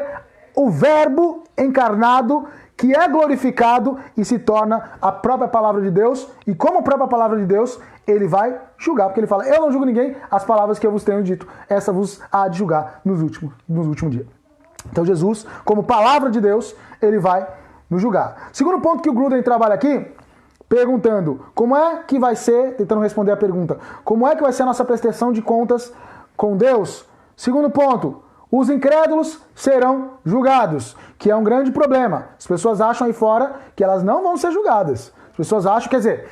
o verbo encarnado que é glorificado e se torna a própria palavra de Deus, e como a própria palavra de Deus, ele vai julgar, porque ele fala, eu não julgo ninguém, as palavras que eu vos tenho dito, essa vos há de julgar nos últimos dias. Então Jesus, como palavra de Deus, ele vai nos julgar. Segundo ponto que o Grudem trabalha aqui, perguntando como é que vai ser, tentando responder a pergunta, como é que vai ser a nossa prestação de contas com Deus? Segundo ponto, os incrédulos serão julgados, que é um grande problema. As pessoas acham aí fora que elas não vão ser julgadas. As pessoas acham, quer dizer,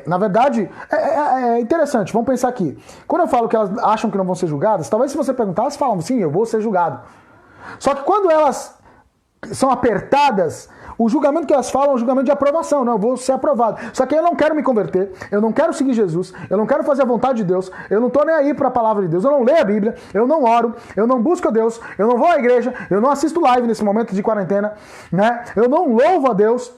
na verdade, é interessante, vamos pensar aqui. Quando eu falo que elas acham que não vão ser julgadas, talvez se você perguntar, elas falam, sim, eu vou ser julgado. Só que quando elas são apertadas, O julgamento que elas falam é um julgamento de aprovação, não, eu vou ser aprovado. Só que eu não quero me converter, eu não quero seguir Jesus, eu não quero fazer a vontade de Deus, eu não estou nem aí para a palavra de Deus, eu não leio a Bíblia, eu não oro, eu não busco a Deus, eu não vou à igreja, eu não assisto live nesse momento de quarentena, né? Eu não louvo a Deus,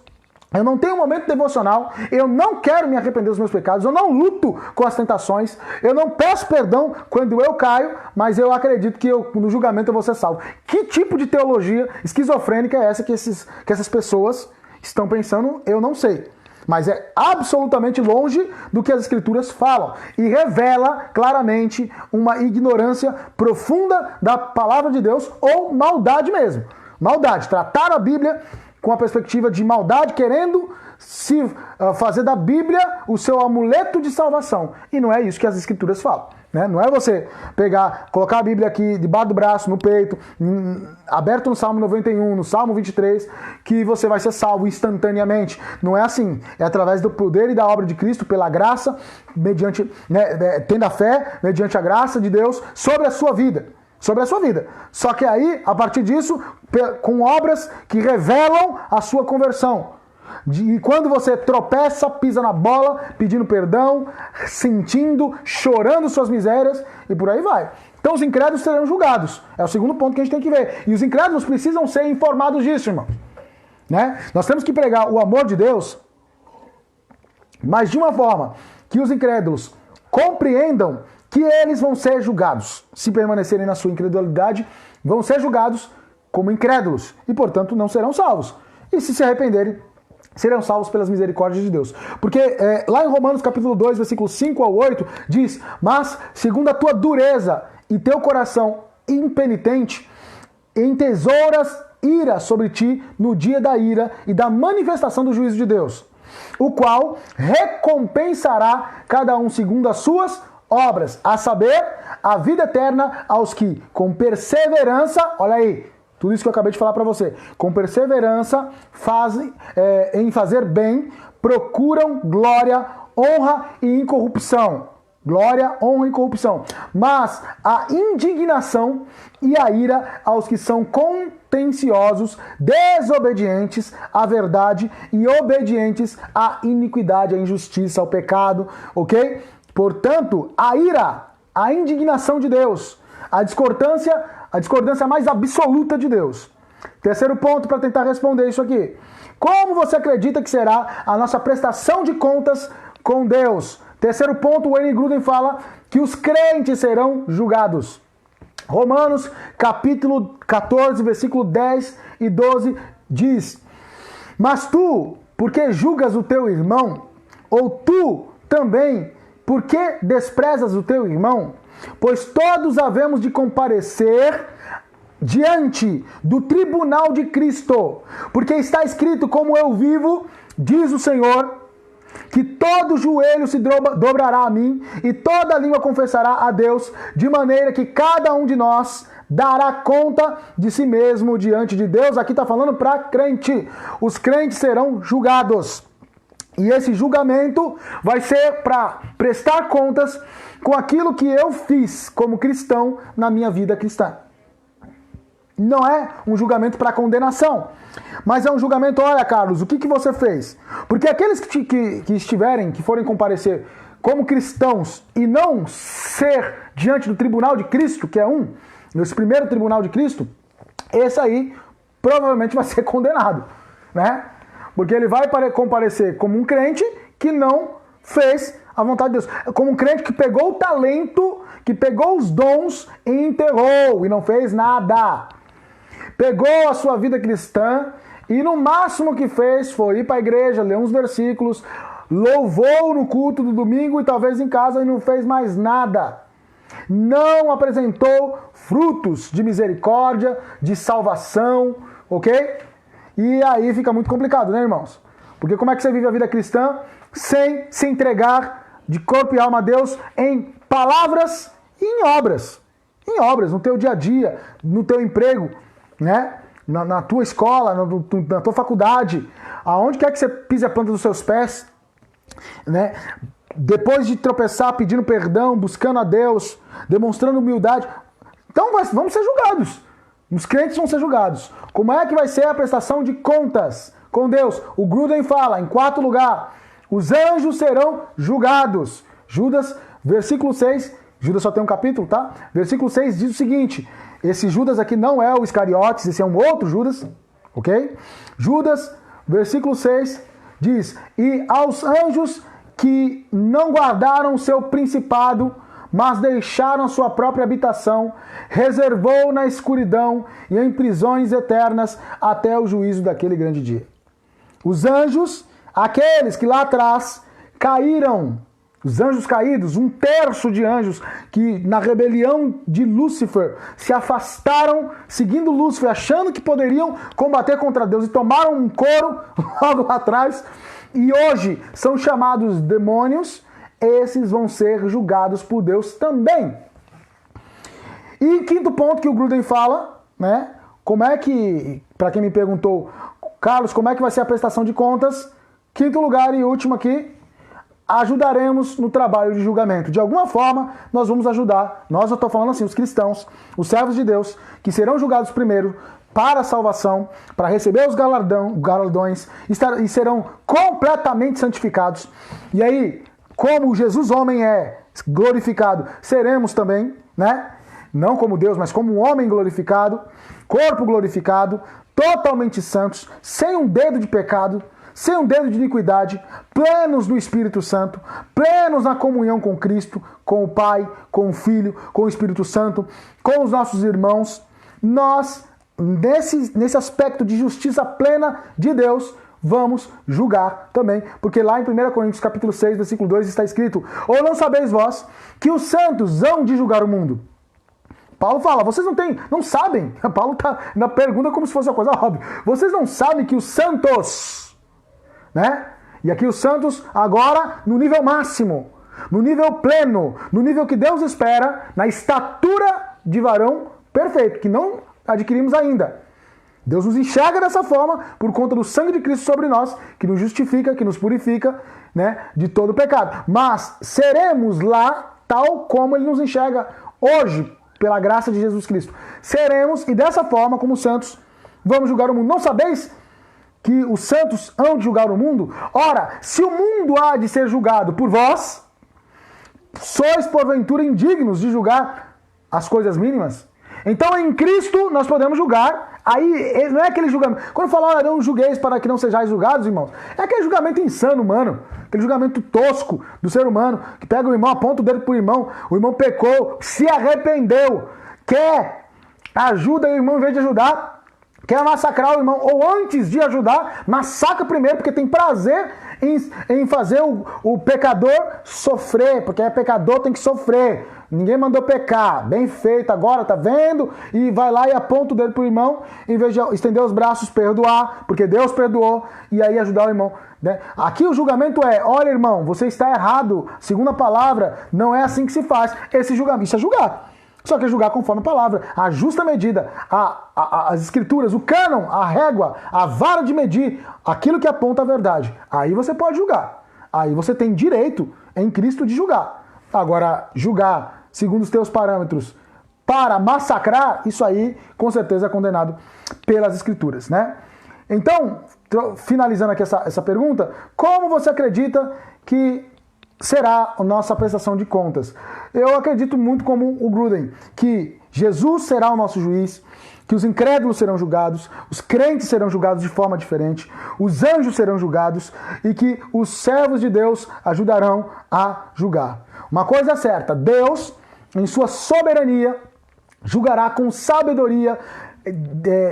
eu não tenho um momento devocional, eu não quero me arrepender dos meus pecados, eu não luto com as tentações, eu não peço perdão quando eu caio, mas eu acredito que no julgamento eu vou ser salvo. Que tipo de teologia esquizofrênica é essa que essas pessoas estão pensando? Eu não sei. Mas é absolutamente longe do que as Escrituras falam. E revela claramente uma ignorância profunda da palavra de Deus ou maldade mesmo. Maldade, tratar a Bíblia com a perspectiva de maldade, querendo se fazer da Bíblia o seu amuleto de salvação. E não é isso que as Escrituras falam. Né? Não é você pegar, colocar a Bíblia aqui debaixo do braço, no peito, aberto no Salmo 91, no Salmo 23, que você vai ser salvo instantaneamente. Não é assim. É através do poder e da obra de Cristo, pela graça, mediante, né, tendo a fé, mediante a graça de Deus, sobre a sua vida. Sobre a sua vida. Só que aí, a partir disso, com obras que revelam a sua conversão. E quando você tropeça, pisa na bola, pedindo perdão, sentindo, chorando suas misérias, e por aí vai. Então os incrédulos serão julgados. É o segundo ponto que a gente tem que ver. E os incrédulos precisam ser informados disso, irmão. Né? Nós temos que pregar o amor de Deus, mas de uma forma que os incrédulos compreendam que eles vão ser julgados. Se permanecerem na sua incredulidade, vão ser julgados como incrédulos e, portanto, não serão salvos. E se arrependerem, serão salvos pelas misericórdias de Deus. Porque lá em Romanos capítulo 2, versículos 5 ao 8, diz: mas, segundo a tua dureza e teu coração impenitente, entesouras ira sobre ti no dia da ira e da manifestação do juízo de Deus, o qual recompensará cada um segundo as suas obras, a saber, a vida eterna aos que, com perseverança, olha aí, tudo isso que eu acabei de falar para você, com perseverança fazem, em fazer bem, procuram glória, honra e incorrupção. Glória, honra e incorrupção. Mas a indignação e a ira aos que são contenciosos, desobedientes à verdade e obedientes à iniquidade, à injustiça, ao pecado, ok? Portanto, a ira, a indignação de Deus, a discordância mais absoluta de Deus. Terceiro ponto para tentar responder isso aqui. Como você acredita que será a nossa prestação de contas com Deus? Terceiro ponto, o Wayne Grudem fala que os crentes serão julgados. Romanos, capítulo 14, versículo 10 e 12, diz: mas tu, por que julgas o teu irmão? Ou tu também, por que desprezas o teu irmão? Pois todos havemos de comparecer diante do tribunal de Cristo. Porque está escrito: como eu vivo, diz o Senhor, que todo joelho se dobrará a mim e toda língua confessará a Deus, de maneira que cada um de nós dará conta de si mesmo diante de Deus. Aqui está falando para crente. Os crentes serão julgados. E esse julgamento vai ser para prestar contas com aquilo que eu fiz como cristão na minha vida cristã. Não é um julgamento para condenação, mas é um julgamento: olha, Carlos, o que você fez? Porque aqueles que forem comparecer como cristãos e não ser diante do tribunal de Cristo, que é esse primeiro tribunal de Cristo, esse aí provavelmente vai ser condenado, né? Porque ele vai comparecer como um crente que não fez a vontade de Deus. Como um crente que pegou o talento, que pegou os dons e enterrou e não fez nada. Pegou a sua vida cristã e no máximo que fez foi ir para a igreja, ler uns versículos, louvou no culto do domingo e talvez em casa e não fez mais nada. Não apresentou frutos de misericórdia, de salvação, ok? E aí fica muito complicado, né, irmãos? Porque como é que você vive a vida cristã sem se entregar de corpo e alma a Deus em palavras e em obras? Em obras, no teu dia a dia, no teu emprego, né? Na tua escola, na tua faculdade, aonde quer que você pise a planta dos seus pés, né? Depois de tropeçar, pedindo perdão, buscando a Deus, demonstrando humildade, então vamos ser julgados. Os crentes vão ser julgados. Como é que vai ser a prestação de contas com Deus. O Gruden fala, em quarto lugar, os anjos serão julgados. Judas, versículo 6, Judas só tem um capítulo, tá? Versículo 6 diz o seguinte, esse Judas aqui não é o Iscariotes, esse é um outro Judas, ok? Judas, versículo 6, diz, e aos anjos que não guardaram seu principado, mas deixaram sua própria habitação, reservou na escuridão e em prisões eternas até o juízo daquele grande dia. Os anjos, aqueles que lá atrás caíram, os anjos caídos, um terço de anjos que na rebelião de Lúcifer se afastaram, seguindo Lúcifer, achando que poderiam combater contra Deus e tomaram um couro logo lá atrás, e hoje são chamados demônios, esses vão ser julgados por Deus também. E quinto ponto que o Gruden fala, né? Como é que, para quem me perguntou, Carlos, como é que vai ser a prestação de contas? Quinto lugar e último aqui, ajudaremos no trabalho de julgamento. De alguma forma, nós vamos ajudar, eu estou falando assim, os cristãos, os servos de Deus, que serão julgados primeiro para a salvação, para receber os galardões, e serão completamente santificados. E aí, como Jesus homem é glorificado, seremos também, né? Não como Deus, mas como um homem glorificado, corpo glorificado, totalmente santos, sem um dedo de pecado, sem um dedo de iniquidade, plenos no Espírito Santo, plenos na comunhão com Cristo, com o Pai, com o Filho, com o Espírito Santo, com os nossos irmãos. Nós, nesse aspecto de justiça plena de Deus, vamos julgar também, porque lá em 1 Coríntios capítulo 6, versículo 2 está escrito, ou não sabeis vós que os santos hão de julgar o mundo? Paulo fala, vocês não sabem, Paulo está na pergunta como se fosse uma coisa óbvia, vocês não sabem que os santos, né? E aqui os santos agora no nível máximo, no nível pleno, no nível que Deus espera, na estatura de varão perfeito, que não adquirimos ainda. Deus nos enxerga dessa forma por conta do sangue de Cristo sobre nós, que nos justifica, que nos purifica, né, de todo pecado. Mas seremos lá tal como Ele nos enxerga hoje, pela graça de Jesus Cristo. Seremos, e dessa forma, como santos, vamos julgar o mundo. Não sabeis que os santos hão de julgar o mundo? Ora, se o mundo há de ser julgado por vós, sois porventura indignos de julgar as coisas mínimas? Então em Cristo nós podemos julgar. Aí não é aquele julgamento. Quando fala, não julgueis para que não sejais julgados, irmãos, é aquele julgamento insano, humano. Aquele julgamento tosco do ser humano, que pega o irmão, aponta o dedo pro irmão, o irmão pecou, se arrependeu, quer ajuda o irmão em vez de ajudar, quer massacrar o irmão, ou antes de ajudar, massacra primeiro, porque tem prazer em fazer o pecador sofrer, porque é pecador, tem que sofrer. Ninguém mandou pecar, bem feito agora, tá vendo? E vai lá e aponta o dedo pro irmão, em vez de estender os braços, perdoar, porque Deus perdoou, e aí ajudar o irmão, né? Aqui o julgamento é, olha irmão, você está errado, segundo a palavra, não é assim que se faz. Esse julgamento, isso é julgar. Só que é julgar conforme a palavra, a justa medida, as escrituras, o cânon, a régua, a vara de medir, aquilo que aponta a verdade. Aí você pode julgar. Aí você tem direito em Cristo de julgar. Agora, julgar segundo os teus parâmetros para massacrar, isso aí com certeza é condenado pelas escrituras, né? Então, finalizando aqui essa pergunta, como você acredita que será a nossa prestação de contas? Eu acredito muito como o Gruden, que Jesus será o nosso juiz, que os incrédulos serão julgados, os crentes serão julgados de forma diferente, os anjos serão julgados e que os servos de Deus ajudarão a julgar. Uma coisa é certa, Deus, em sua soberania, julgará com sabedoria,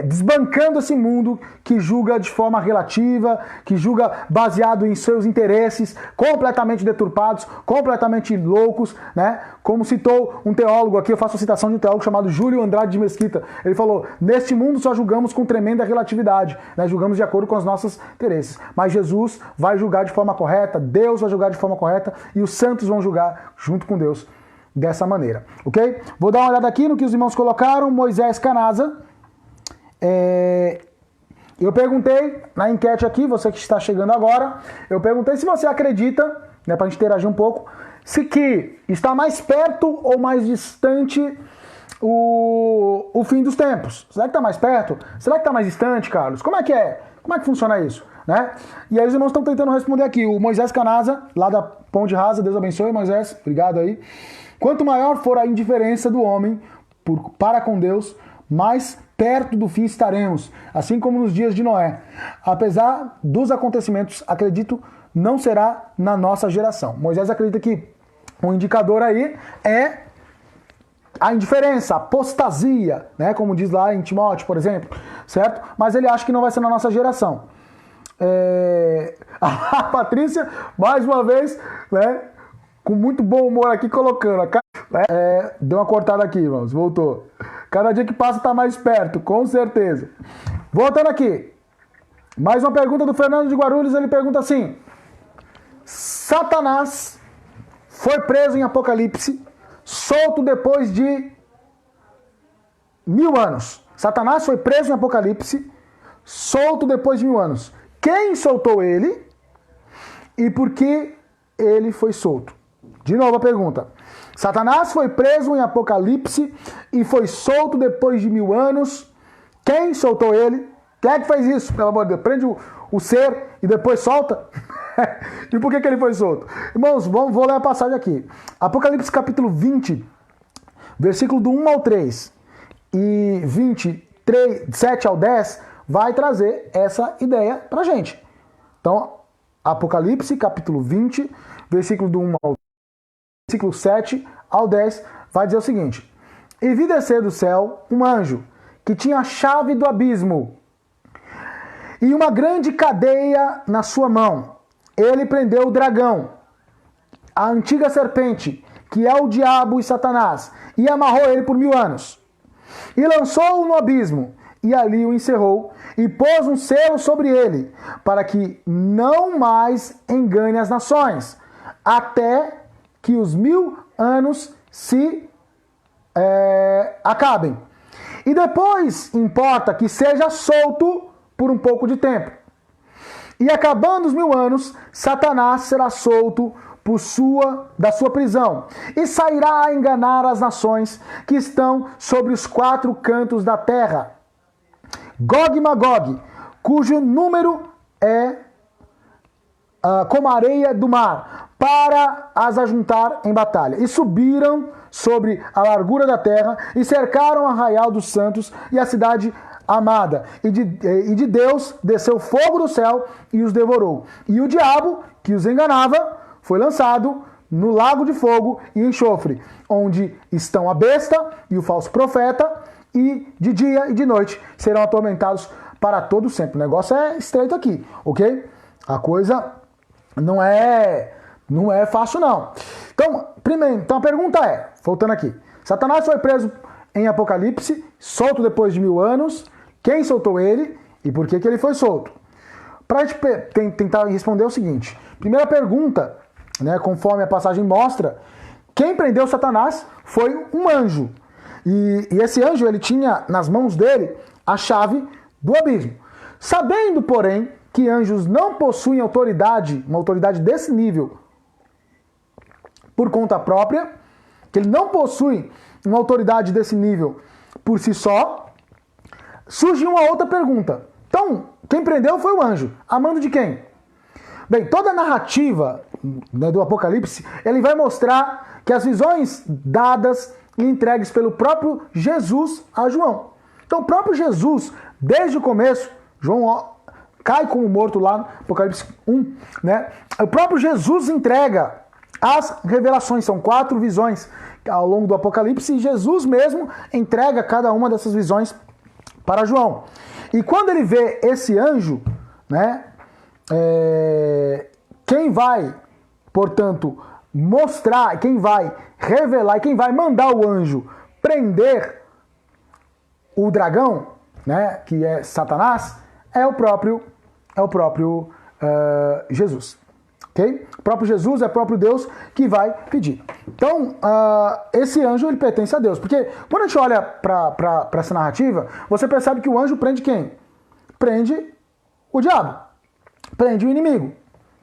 desbancando esse mundo que julga de forma relativa, que julga baseado em seus interesses, completamente deturpados, completamente loucos, né? Como citou um teólogo aqui, eu faço a citação de um teólogo chamado Júlio Andrade de Mesquita. Ele falou, neste mundo só julgamos com tremenda relatividade, né? Julgamos de acordo com os nossos interesses. Mas Jesus vai julgar de forma correta, Deus vai julgar de forma correta e os santos vão julgar junto com Deus dessa maneira, ok? Vou dar uma olhada aqui no que os irmãos colocaram. Moisés Canaza. Eu perguntei na enquete aqui, você que está chegando agora, eu perguntei se você acredita, né, para a gente interagir um pouco, se que está mais perto ou mais distante o fim dos tempos. Será que está mais perto? Será que está mais distante, Carlos? Como é que é? Como é que funciona isso? Né? E aí os irmãos estão tentando responder aqui. O Moisés Canaza, lá da Ponte Rasa, Deus abençoe, Moisés, obrigado aí. Quanto maior for a indiferença do homem para com Deus, mais perto do fim estaremos, assim como nos dias de Noé. Apesar dos acontecimentos, acredito, não será na nossa geração. Moisés acredita que o indicador aí é a indiferença, a apostasia, né? Como diz lá em Timóteo, por exemplo, certo? Mas ele acha que não vai ser na nossa geração. A Patrícia, mais uma vez, né? Com muito bom humor aqui, colocando. Deu uma cortada aqui, irmãos, voltou. Cada dia que passa tá mais perto, com certeza. Voltando aqui. Mais uma pergunta do Fernando de Guarulhos, ele pergunta assim: Satanás foi preso em Apocalipse, solto depois de 1000 anos. Satanás foi preso em Apocalipse, solto depois de 1000 anos. Quem soltou ele e por que ele foi solto? De novo a pergunta. Satanás foi preso em Apocalipse e foi solto depois de 1000 anos. Quem soltou ele? Quem é que fez isso? Pelo amor de Deus, prende o ser e depois solta? E por que ele foi solto? Irmãos, vou ler a passagem aqui. Apocalipse capítulo 20, versículo do 1 ao 3 e 7 ao 10 vai trazer essa ideia pra gente. Então, Apocalipse capítulo 20, versículo do 1 ao 3, versículo 7 ao 10 vai dizer o seguinte: E vi descer do céu um anjo que tinha a chave do abismo e uma grande cadeia na sua mão. Ele prendeu o dragão, a antiga serpente, que é o diabo e Satanás, e amarrou ele por 1000 anos. E lançou-o no abismo, e ali o encerrou, e pôs um selo sobre ele, para que não mais engane as nações, até que os 1000 anos se acabem. E depois importa que seja solto por um pouco de tempo. E acabando os 1000 anos, Satanás será solto da sua prisão e sairá a enganar as nações que estão sobre os 4 cantos da terra. Gog e Magog, cujo número é como a areia do mar, para as ajuntar em batalha. E subiram sobre a largura da terra e cercaram o arraial dos santos e a cidade amada. E de Deus desceu fogo do céu e os devorou. E o diabo, que os enganava, foi lançado no lago de fogo e enxofre, onde estão a besta e o falso profeta, e de dia e de noite serão atormentados para todo sempre. O negócio é estreito aqui, ok? A coisa não é fácil, não. Então a pergunta é, voltando aqui, Satanás foi preso em Apocalipse, solto depois de 1000 anos. Quem soltou ele e por que ele foi solto? Para a gente tentar responder o seguinte. Primeira pergunta, né, conforme a passagem mostra, quem prendeu Satanás foi um anjo. E esse anjo, ele tinha nas mãos dele a chave do abismo. Sabendo, porém, que anjos não possuem autoridade, uma autoridade desse nível, por conta própria, que ele não possui uma autoridade desse nível por si só, surgiu uma outra pergunta. Então, quem prendeu foi o anjo. A mando de quem? Bem, toda a narrativa, né, do Apocalipse, ele vai mostrar que as visões dadas e entregues pelo próprio Jesus a João. Então, o próprio Jesus, desde o começo, João cai como morto lá no Apocalipse 1, né? O próprio Jesus entrega as revelações, são 4 visões ao longo do Apocalipse, e Jesus mesmo entrega cada uma dessas visões para João. E quando ele vê esse anjo, né, quem vai, portanto, mostrar, quem vai revelar, quem vai mandar o anjo prender o dragão, né, que é Satanás, é o próprio Jesus. Okay? O próprio Jesus é o próprio Deus que vai pedir. Então, esse anjo, ele pertence a Deus. Porque quando a gente olha para essa narrativa, você percebe que o anjo prende quem? Prende o diabo. Prende o inimigo.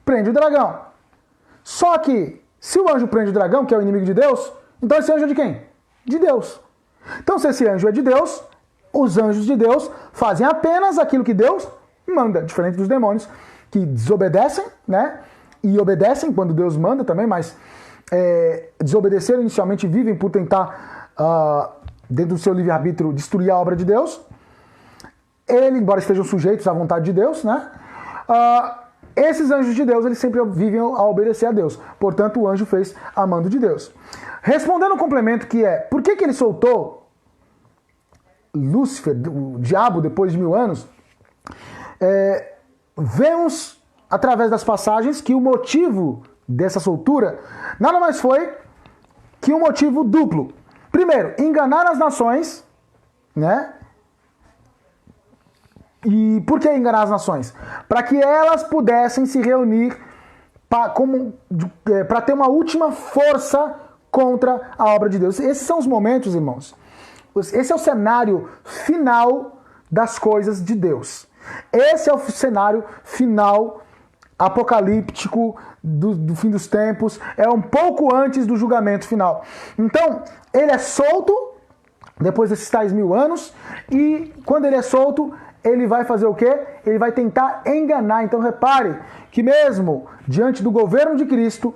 Prende o dragão. Só que, se o anjo prende o dragão, que é o inimigo de Deus, então esse anjo é de quem? De Deus. Então, se esse anjo é de Deus, os anjos de Deus fazem apenas aquilo que Deus manda, diferente dos demônios que desobedecem, né? E obedecem quando Deus manda também, mas desobedeceram inicialmente, vivem por tentar, dentro do seu livre-arbítrio, destruir a obra de Deus. Ele, embora estejam sujeitos à vontade de Deus, né? Esses anjos de Deus, eles sempre vivem a obedecer a Deus. Portanto, o anjo fez a mando de Deus. Respondendo o complemento que é, por que ele soltou Lúcifer, o diabo, depois de 1000 anos? Vemos, através das passagens, que o motivo dessa soltura nada mais foi que um motivo duplo. Primeiro, enganar as nações, né? E por que enganar as nações? Para que elas pudessem se reunir para ter uma última força contra a obra de Deus. Esses são os momentos, irmãos. Esse é o cenário final das coisas de Deus. Esse é o cenário final apocalíptico do fim dos tempos. É um pouco antes do julgamento final. Então, ele é solto depois desses tais 1000 anos. E quando ele é solto, ele vai fazer o quê? Ele vai tentar enganar. Então repare que mesmo diante do governo de Cristo,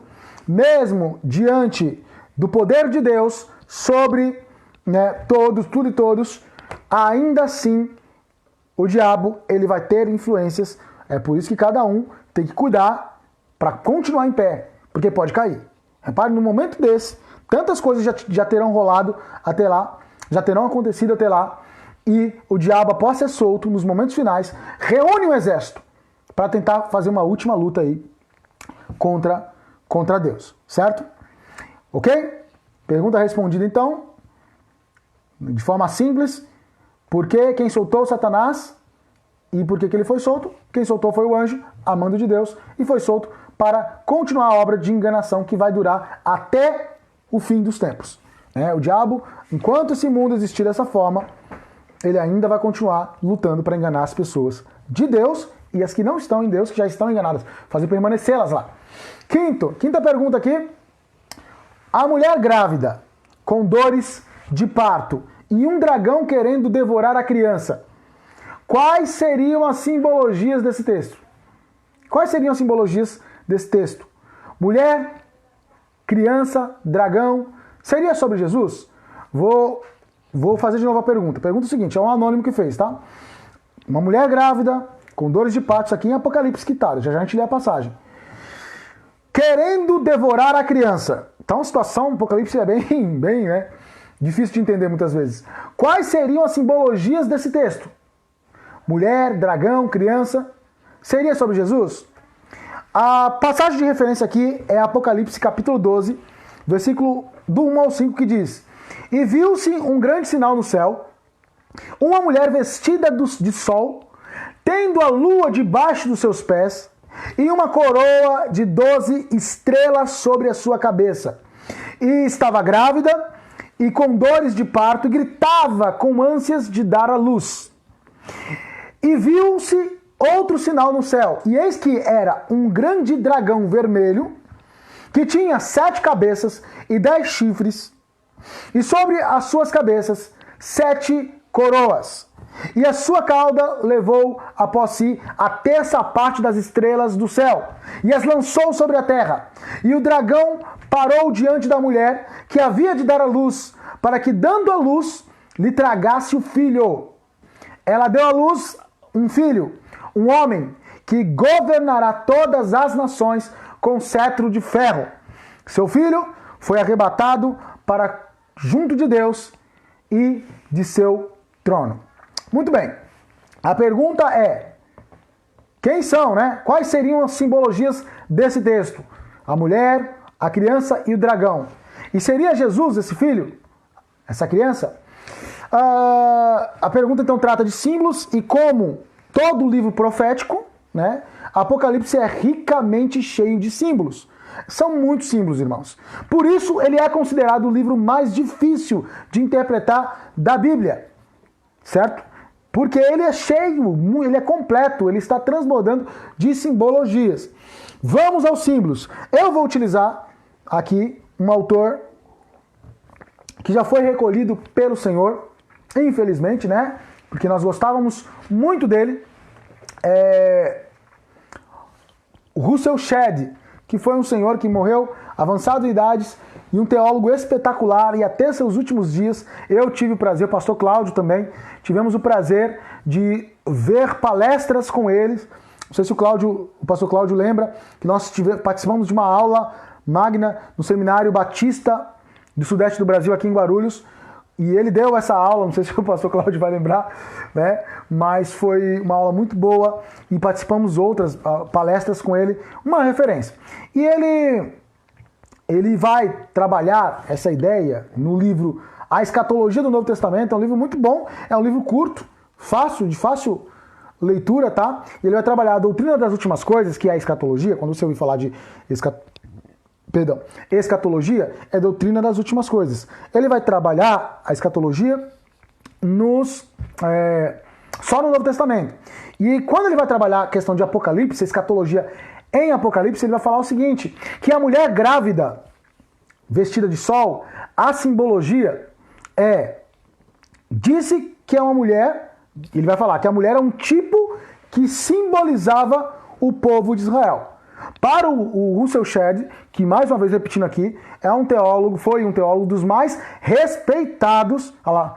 mesmo diante do poder de Deus sobre, né, tudo e todos, ainda assim o diabo ele vai ter influências. É por isso que cada um tem que cuidar para continuar em pé, porque pode cair. Repare, no momento desse, tantas coisas já terão rolado até lá, já terão acontecido até lá, e o diabo, após ser solto, nos momentos finais, reúne um exército para tentar fazer uma última luta aí contra Deus, certo? Ok? Pergunta respondida então, de forma simples. Por que quem soltou Satanás? E por que ele foi solto? Quem soltou foi o anjo, a mando de Deus, e foi solto para continuar a obra de enganação que vai durar até o fim dos tempos. O diabo, enquanto esse mundo existir dessa forma, ele ainda vai continuar lutando para enganar as pessoas de Deus e as que não estão em Deus, que já estão enganadas, fazer permanecê-las lá. Quinta pergunta aqui. A mulher grávida, com dores de parto, e um dragão querendo devorar a criança. Quais seriam as simbologias desse texto? Quais seriam as simbologias desse texto? Mulher, criança, dragão. Seria sobre Jesus? Vou fazer de novo a pergunta. Pergunta o seguinte, é um anônimo que fez, tá? Uma mulher grávida, com dores de parto, isso aqui em Apocalipse quitado, já a gente lê a passagem. Querendo devorar a criança. Então a situação, Apocalipse é bem, né? Difícil de entender muitas vezes. Quais seriam as simbologias desse texto? Mulher, dragão, criança. Seria sobre Jesus? A passagem de referência aqui é Apocalipse capítulo 12, versículo do 1 ao 5, que diz: E viu-se um grande sinal no céu, uma mulher vestida de sol, tendo a lua debaixo dos seus pés, e uma coroa de 12 estrelas sobre a sua cabeça. E estava grávida, e com dores de parto, e gritava com ânsias de dar à luz. E viu-se outro sinal no céu, e eis que era um grande dragão vermelho, que tinha 7 cabeças e 10 chifres, e sobre as suas cabeças 7 coroas. E a sua cauda levou após si a terça parte das estrelas do céu, e as lançou sobre a terra. E o dragão parou diante da mulher, que havia de dar à luz, para que, dando à luz, lhe tragasse o filho. Ela deu à luz um filho, um homem, que governará todas as nações com cetro de ferro. Seu filho foi arrebatado para junto de Deus e de seu trono. Muito bem. A pergunta é: quem são, né? Quais seriam as simbologias desse texto? A mulher, a criança e o dragão. E seria Jesus esse filho? Essa criança? A pergunta então trata de símbolos, e como todo livro profético, né, Apocalipse é ricamente cheio de símbolos. São muitos símbolos, irmãos. Por isso ele é considerado o livro mais difícil de interpretar da Bíblia, certo? Porque ele é cheio, ele é completo, ele está transbordando de simbologias. Vamos aos símbolos. Eu vou utilizar aqui um autor que já foi recolhido pelo Senhor, infelizmente, né? Porque nós gostávamos muito dele. o Russell Shedd, que foi um senhor que morreu avançado em idades e um teólogo espetacular, e até seus últimos dias eu tive o prazer, o pastor Cláudio também, tivemos o prazer de ver palestras com eles. Não sei se o pastor Cláudio lembra que nós participamos de uma aula magna no Seminário Batista do Sudeste do Brasil, aqui em Guarulhos, e ele deu essa aula, não sei se o pastor Cláudio vai lembrar, né? Mas foi uma aula muito boa e participamos outras palestras com ele, uma referência. E ele vai trabalhar essa ideia no livro A Escatologia do Novo Testamento. É um livro muito bom, é um livro curto, de fácil leitura, tá? E ele vai trabalhar a doutrina das últimas coisas, que é a escatologia. Quando você ouvir falar de escatologia, é doutrina das últimas coisas. Ele vai trabalhar a escatologia só no Novo Testamento. E quando ele vai trabalhar a questão de Apocalipse, escatologia em Apocalipse, ele vai falar o seguinte, que a mulher grávida, vestida de sol, a simbologia disse que é uma mulher, ele vai falar que a mulher é um tipo que simbolizava o povo de Israel. Para o Russell Shedd, que mais uma vez repetindo aqui, foi um teólogo dos mais respeitados, olha lá,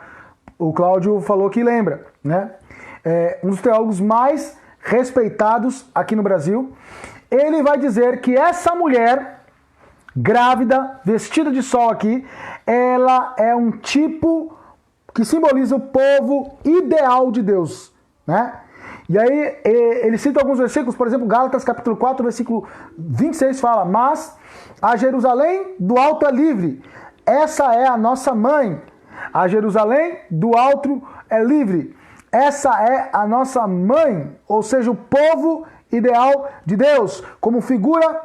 o Cláudio falou que lembra, né? Um dos teólogos mais respeitados aqui no Brasil. Ele vai dizer que essa mulher grávida, vestida de sol aqui, ela é um tipo que simboliza o povo ideal de Deus, né? E aí ele cita alguns versículos, por exemplo, Gálatas capítulo 4, versículo 26 fala: mas a Jerusalém do alto é livre, essa é a nossa mãe. A Jerusalém do alto é livre, essa é a nossa mãe, ou seja, o povo ideal de Deus, como figura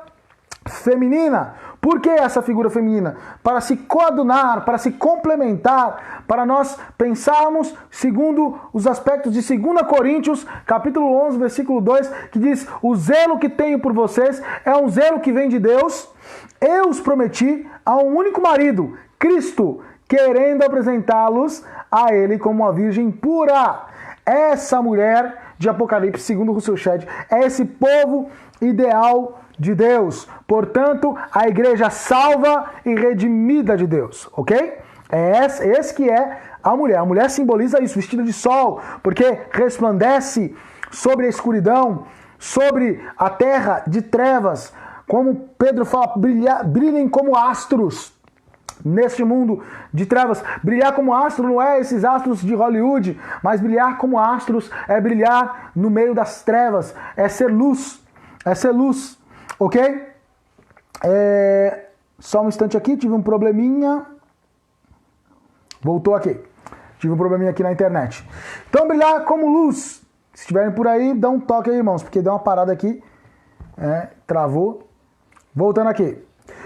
feminina. Por que essa figura feminina? Para se coadunar, para se complementar, para nós pensarmos segundo os aspectos de 2 Coríntios, capítulo 11, versículo 2, que diz: o zelo que tenho por vocês é um zelo que vem de Deus. Eu os prometi a um único marido, Cristo, querendo apresentá-los a ele como uma virgem pura. Essa mulher de Apocalipse, segundo Russell Shedd, é esse povo ideal de Deus. Portanto, a igreja salva e redimida de Deus, ok? Esse que é a mulher. A mulher simboliza isso, vestida de sol, porque resplandece sobre a escuridão, sobre a terra de trevas. Como Pedro fala, brilhem como astros neste mundo de trevas. Brilhar como astro não é esses astros de Hollywood, mas brilhar como astros é brilhar no meio das trevas, é ser luz, ok? Só um instante aqui, tive um probleminha. Voltou aqui. Tive um probleminha aqui na internet. Então, brilhar como luz. Se estiverem por aí, dá um toque aí, irmãos, porque deu uma parada aqui. Travou. Voltando aqui.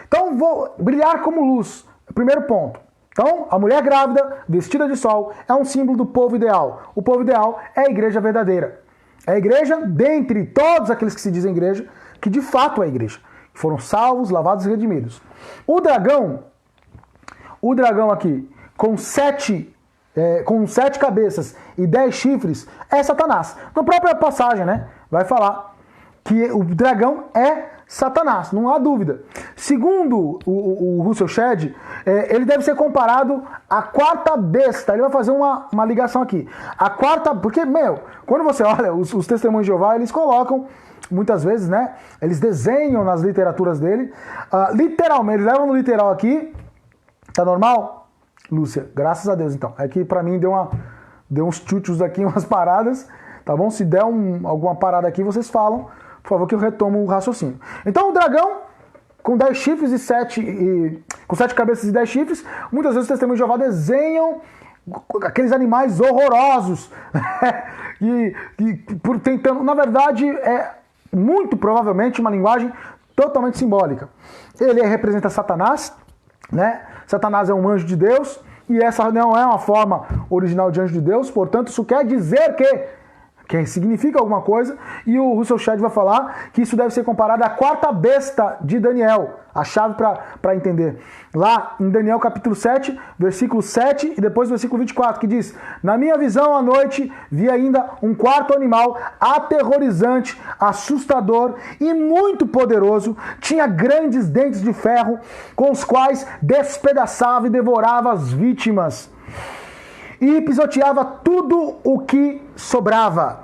Então, vou brilhar como luz. Primeiro ponto. Então, a mulher grávida, vestida de sol, é um símbolo do povo ideal. O povo ideal é a igreja verdadeira. É a igreja, dentre todos aqueles que se dizem igreja, que de fato é a igreja. Foram salvos, lavados e redimidos. O dragão aqui, com 7 cabeças e 10 chifres, é Satanás. Na própria passagem, né, vai falar que o dragão é Satanás, não há dúvida. Segundo o Russell Shedd, ele deve ser comparado à quarta besta. Ele vai fazer uma ligação aqui. A quarta, porque, quando você olha, os testemunhos de Jeová, eles colocam, muitas vezes, né, eles desenham nas literaturas dele, literalmente, eles levam no literal aqui. Tá normal? Lúcia, graças a Deus, então. É que pra mim deu uns tchutchos aqui, umas paradas, tá bom? Se der alguma parada aqui, vocês falam, por favor, que eu retomo o raciocínio. Então, o dragão, com 10 chifres com 7 cabeças e 10 chifres, muitas vezes os testemunhos de Jeová desenham aqueles animais horrorosos. Tentando, na verdade, é muito provavelmente uma linguagem totalmente simbólica. Ele representa Satanás, né? Satanás é um anjo de Deus, e essa não é uma forma original de anjo de Deus, portanto, isso quer dizer que significa alguma coisa, e o Russell Shedd vai falar que isso deve ser comparado à quarta besta de Daniel, a chave para entender. Lá em Daniel capítulo 7, versículo 7 e depois versículo 24, que diz: na minha visão à noite vi ainda um quarto animal aterrorizante, assustador e muito poderoso, tinha grandes dentes de ferro, com os quais despedaçava e devorava as vítimas, e pisoteava tudo o que sobrava.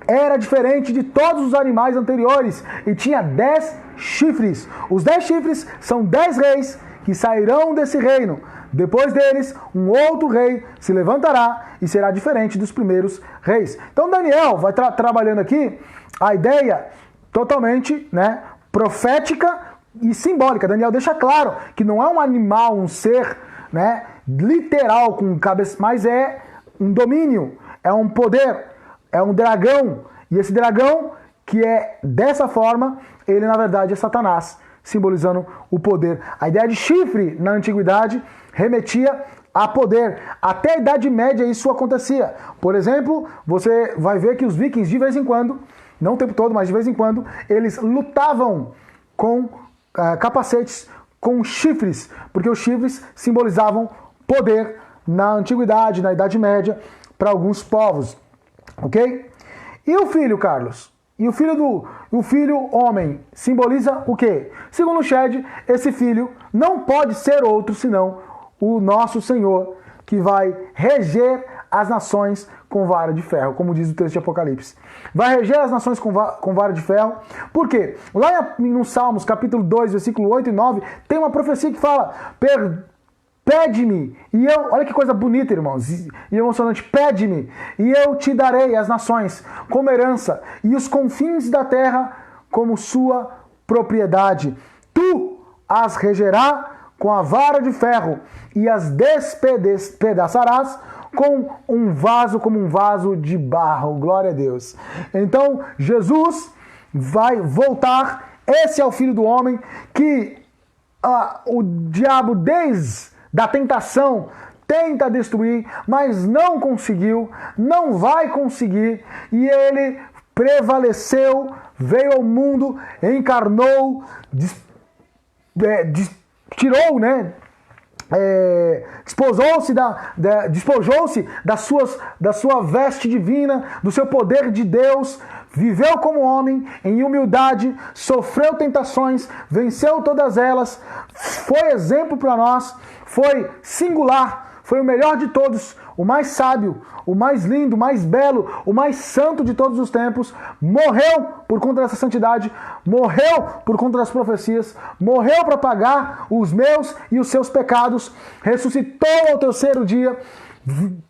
Era diferente de todos os animais anteriores e tinha 10 chifres. Os 10 chifres são 10 reis que sairão desse reino. Depois deles, um outro rei se levantará e será diferente dos primeiros reis. Então Daniel vai trabalhando aqui a ideia totalmente, né, profética e simbólica. Daniel deixa claro que não é um animal, um ser, né, literal com cabeça, mas é um domínio, é um poder, é um dragão. E esse dragão, que é dessa forma, ele na verdade é Satanás, simbolizando o poder. A ideia de chifre na antiguidade remetia a poder. Até a Idade Média isso acontecia. Por exemplo, você vai ver que os vikings de vez em quando, não o tempo todo, mas de vez em quando, eles lutavam com capacetes com chifres, porque os chifres simbolizavam poder na antiguidade, na Idade Média, para alguns povos. Ok? E o filho, Carlos? E o filho homem simboliza o quê? Segundo o Shedd, esse filho não pode ser outro senão o nosso Senhor, que vai reger as nações com vara de ferro, como diz o texto de Apocalipse. Vai reger as nações com vara de ferro. Por quê? Lá no Salmos, capítulo 2, versículo 8 e 9, tem uma profecia que fala: pede-me, e eu... Olha que coisa bonita, irmãos, e emocionante. Pede-me, e eu te darei as nações como herança, e os confins da terra como sua propriedade. Tu as regerás com a vara de ferro, e as despedaçarás como um vaso de barro. Glória a Deus. Então, Jesus vai voltar. Esse é o Filho do Homem que o diabo, desde da tentação, tenta destruir, mas não conseguiu, não vai conseguir, e ele prevaleceu, veio ao mundo, encarnou, tirou, né? Despojou-se da sua veste divina, do seu poder de Deus, viveu como homem em humildade, sofreu tentações, venceu todas elas, foi exemplo para nós, foi singular, foi o melhor de todos, o mais sábio, o mais lindo, o mais belo, o mais santo de todos os tempos, morreu por conta dessa santidade, morreu por conta das profecias, morreu para pagar os meus e os seus pecados, ressuscitou ao terceiro dia,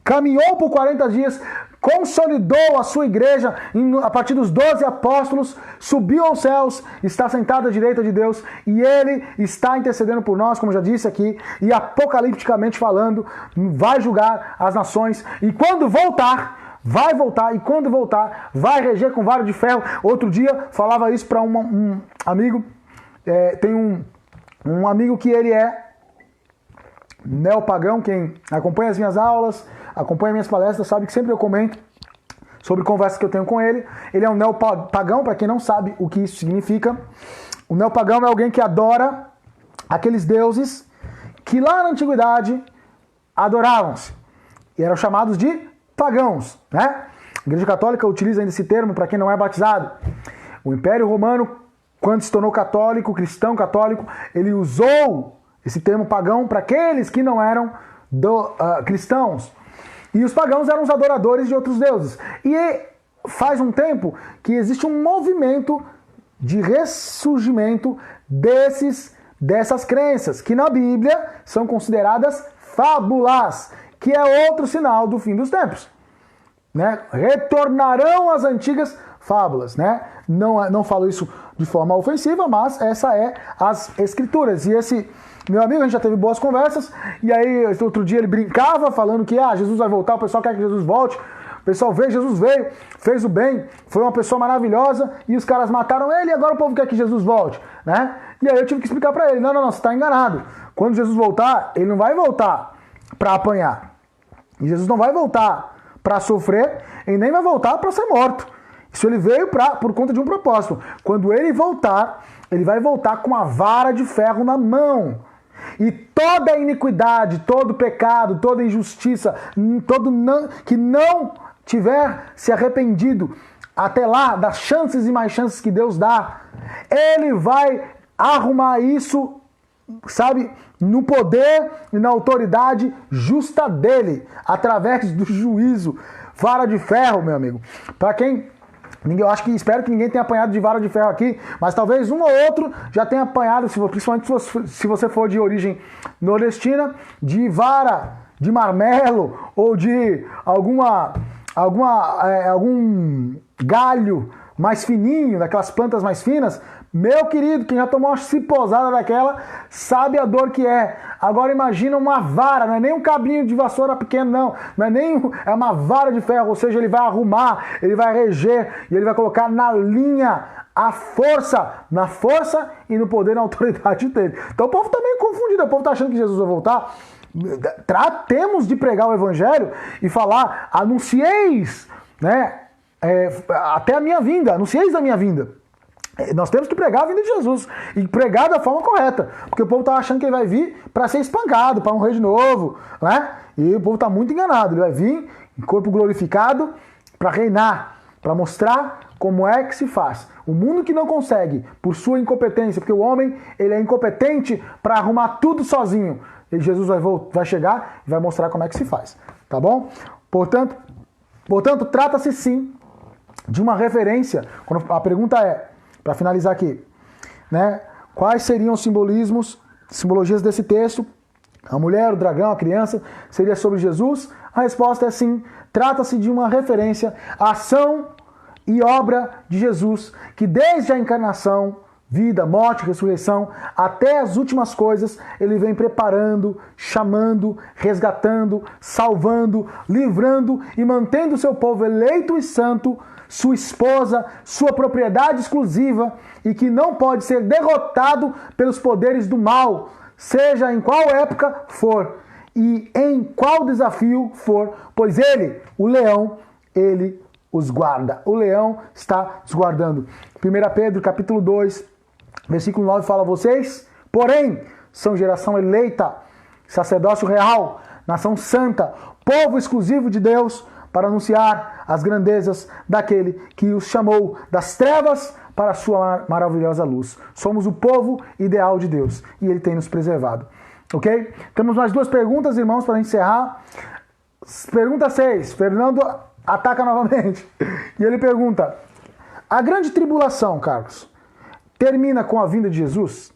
caminhou por 40 dias, consolidou a sua igreja a partir dos 12 apóstolos, subiu aos céus, está sentado à direita de Deus, e ele está intercedendo por nós, como já disse aqui, e apocalipticamente falando, vai julgar as nações, e quando voltar, vai voltar, e quando voltar, vai reger com vara de ferro. Outro dia falava isso para um amigo, tem um amigo que ele é neopagão. Quem acompanha as minhas aulas, acompanha minhas palestras, sabe que sempre eu comento sobre conversas que eu tenho com ele. Ele é um neopagão, para quem não sabe o que isso significa. O neopagão é alguém que adora aqueles deuses que lá na antiguidade adoravam-se e eram chamados de pagãos, né? A Igreja Católica utiliza ainda esse termo para quem não é batizado. O Império Romano, quando se tornou católico, cristão católico, ele usou esse termo pagão para aqueles que não eram cristãos. E os pagãos eram os adoradores de outros deuses. E faz um tempo que existe um movimento de ressurgimento dessas crenças, que na Bíblia são consideradas fábulas, que é outro sinal do fim dos tempos. Né? Retornarão as antigas fábulas. Né? Não falo isso de forma ofensiva, mas essa é as escrituras. E esse meu amigo, a gente já teve boas conversas, e aí outro dia ele brincava falando que Jesus vai voltar, o pessoal quer que Jesus volte, o pessoal veio, Jesus veio, fez o bem, foi uma pessoa maravilhosa, e os caras mataram ele, e agora o povo quer que Jesus volte, né? E aí eu tive que explicar para ele, não, você está enganado. Quando Jesus voltar, ele não vai voltar para apanhar. E Jesus não vai voltar para sofrer e nem vai voltar para ser morto. Isso ele veio por conta de um propósito. Quando ele voltar, ele vai voltar com a vara de ferro na mão. E toda iniquidade, todo pecado, toda injustiça, que não tiver se arrependido até lá, das chances e mais chances que Deus dá, ele vai arrumar isso, sabe, no poder e na autoridade justa dele, através do juízo. Vara de ferro, meu amigo. Para quem... espero que ninguém tenha apanhado de vara de ferro aqui, mas talvez um ou outro já tenha apanhado, principalmente se você for de origem nordestina, de vara de marmelo ou de algum galho mais fininho, daquelas plantas mais finas. Meu querido, quem já tomou uma cipozada daquela sabe a dor que é. Agora imagina uma vara, não é nem um cabinho de vassoura pequeno, não é nem é uma vara de ferro, ou seja, ele vai arrumar, ele vai reger e ele vai colocar na linha a força, na força e no poder e na autoridade dele. Então o povo tá meio confundido, o povo tá achando que Jesus vai voltar. Tratemos de pregar o evangelho e falar, anuncieis, né, até a minha vinda, anuncieis a minha vinda. Nós temos que pregar a vinda de Jesus e pregar da forma correta, porque o povo está achando que ele vai vir para ser espancado, para morrer de novo, né? E o povo está muito enganado. Ele vai vir em corpo glorificado para reinar, para mostrar como é que se faz. O mundo que não consegue, por sua incompetência, porque o homem ele é incompetente para arrumar tudo sozinho. E Jesus vai chegar e vai mostrar como é que se faz, tá bom? Portanto, trata-se sim de uma referência. Quando a pergunta é, para finalizar aqui, né? Quais seriam os simbologias desse texto? A mulher, o dragão, a criança, seria sobre Jesus? A resposta é sim. Trata-se de uma referência à ação e obra de Jesus, que desde a encarnação, vida, morte, ressurreição, até as últimas coisas, ele vem preparando, chamando, resgatando, salvando, livrando e mantendo o seu povo eleito e santo, sua esposa, sua propriedade exclusiva e que não pode ser derrotado pelos poderes do mal, seja em qual época for e em qual desafio for, pois ele, o leão, ele os guarda. O leão está os guardando. 1 Pedro, capítulo 2, versículo 9 fala: vocês, porém, são geração eleita, sacerdócio real, nação santa, povo exclusivo de Deus, para anunciar as grandezas daquele que os chamou das trevas para a sua maravilhosa luz. Somos o povo ideal de Deus e ele tem nos preservado. Ok? Temos mais duas perguntas, irmãos, para encerrar. Pergunta 6. Fernando ataca novamente. E ele pergunta: a grande tribulação, Carlos, termina com a vinda de Jesus?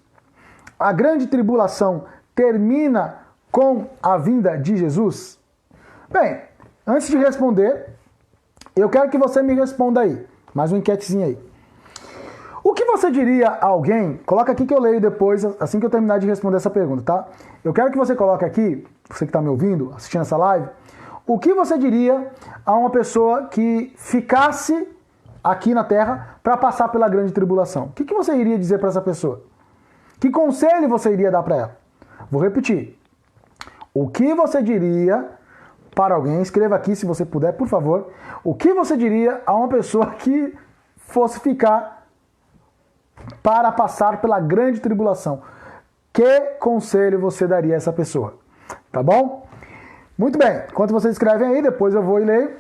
A grande tribulação termina com a vinda de Jesus? Bem, antes de responder, eu quero que você me responda aí. Mais uma enquetezinha aí. O que você diria a alguém... Coloca aqui que eu leio depois, assim que eu terminar de responder essa pergunta, tá? Eu quero que você coloque aqui, você que está me ouvindo, assistindo essa live, o que você diria a uma pessoa que ficasse aqui na Terra para passar pela grande tribulação? O que você iria dizer para essa pessoa? Que conselho você iria dar para ela? Vou repetir. O que você diria para alguém, escreva aqui se você puder, por favor, o que você diria a uma pessoa que fosse ficar para passar pela grande tribulação? Que conselho você daria a essa pessoa? Tá bom? Muito bem, enquanto vocês escrevem aí, depois eu vou e leio.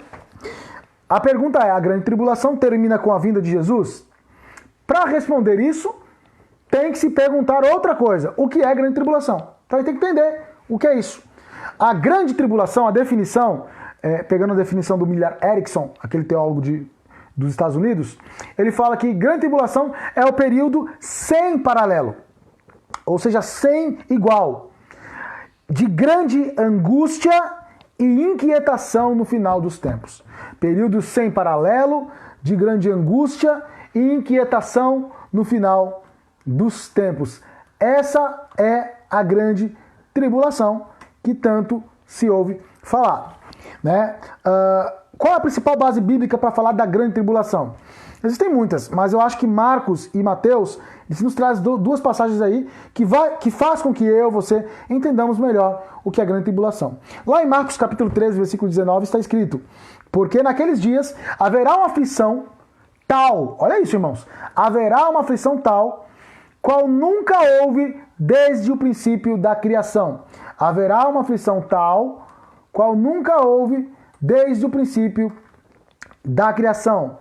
A pergunta é: a grande tribulação termina com a vinda de Jesus? Para responder isso, tem que se perguntar outra coisa. O que é grande tribulação? Então tem que entender o que é isso. A grande tribulação, a definição, pegando a definição do Millar Erickson, aquele teólogo dos Estados Unidos, ele fala que grande tribulação é o período sem paralelo, ou seja, sem igual, de grande angústia e inquietação no final dos tempos. Período sem paralelo, de grande angústia e inquietação no final dos tempos. Essa é a grande tribulação que tanto se ouve falar, né? Qual é a principal base bíblica para falar da grande tribulação? Existem muitas, mas eu acho que Marcos e Mateus nos traz duas passagens aí que faz com que você entendamos melhor o que é a grande tribulação. Lá em Marcos capítulo 13, versículo 19, está escrito: porque naqueles dias haverá uma aflição tal, olha isso, irmãos, haverá uma aflição tal, qual nunca houve desde o princípio da criação. Haverá uma aflição tal, qual nunca houve desde o princípio da criação,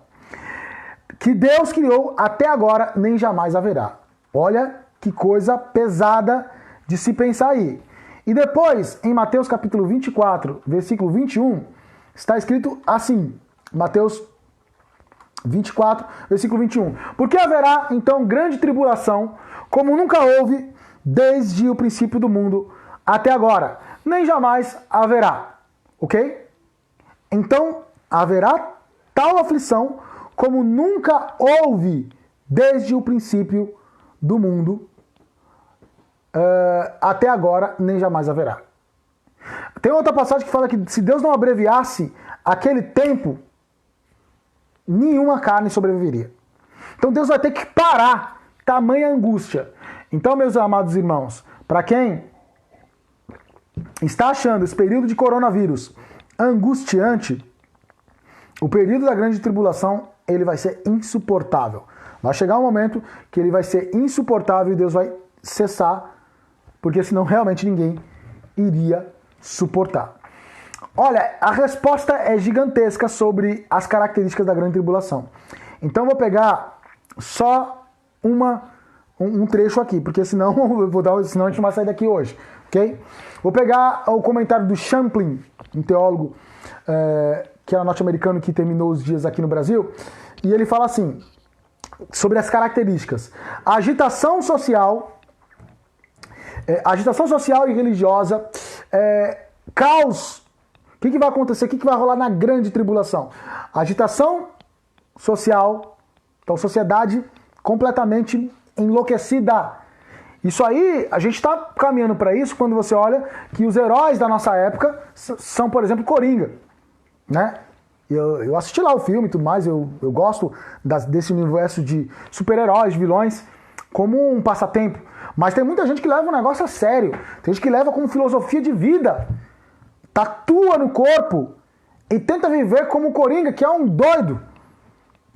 que Deus criou até agora, nem jamais haverá. Olha que coisa pesada de se pensar aí. E depois, em Mateus capítulo 24, versículo 21, está escrito assim, Mateus 24, versículo 21. Porque haverá, então, grande tribulação, como nunca houve desde o princípio do mundo até agora, nem jamais haverá. Ok? Então, haverá tal aflição como nunca houve desde o princípio do mundo até agora, nem jamais haverá. Tem outra passagem que fala que se Deus não abreviasse aquele tempo, nenhuma carne sobreviveria. Então Deus vai ter que parar, tamanha angústia. Então, meus amados irmãos, para quem está achando esse período de coronavírus angustiante, o período da grande tribulação, ele vai ser insuportável. Vai chegar um momento que ele vai ser insuportável e Deus vai cessar, porque senão realmente ninguém iria suportar. Olha, a resposta é gigantesca sobre as características da grande tribulação. Então eu vou pegar só um trecho aqui, porque senão senão a gente não vai sair daqui hoje, ok? Vou pegar o comentário do Champlin, um teólogo que era norte-americano que terminou os dias aqui no Brasil, e ele fala assim, sobre as características. Agitação social e religiosa, caos. O que vai acontecer? O que vai rolar na grande tribulação? Agitação social, então sociedade completamente enlouquecida. Isso aí, a gente está caminhando para isso quando você olha que os heróis da nossa época são, por exemplo, Coringa, né? Eu assisti lá o filme e tudo mais, eu gosto desse universo de super-heróis, de vilões, como um passatempo. Mas tem muita gente que leva o negócio a sério. Tem gente que leva como filosofia de vida. Tatua no corpo e tenta viver como Coringa, que é um doido.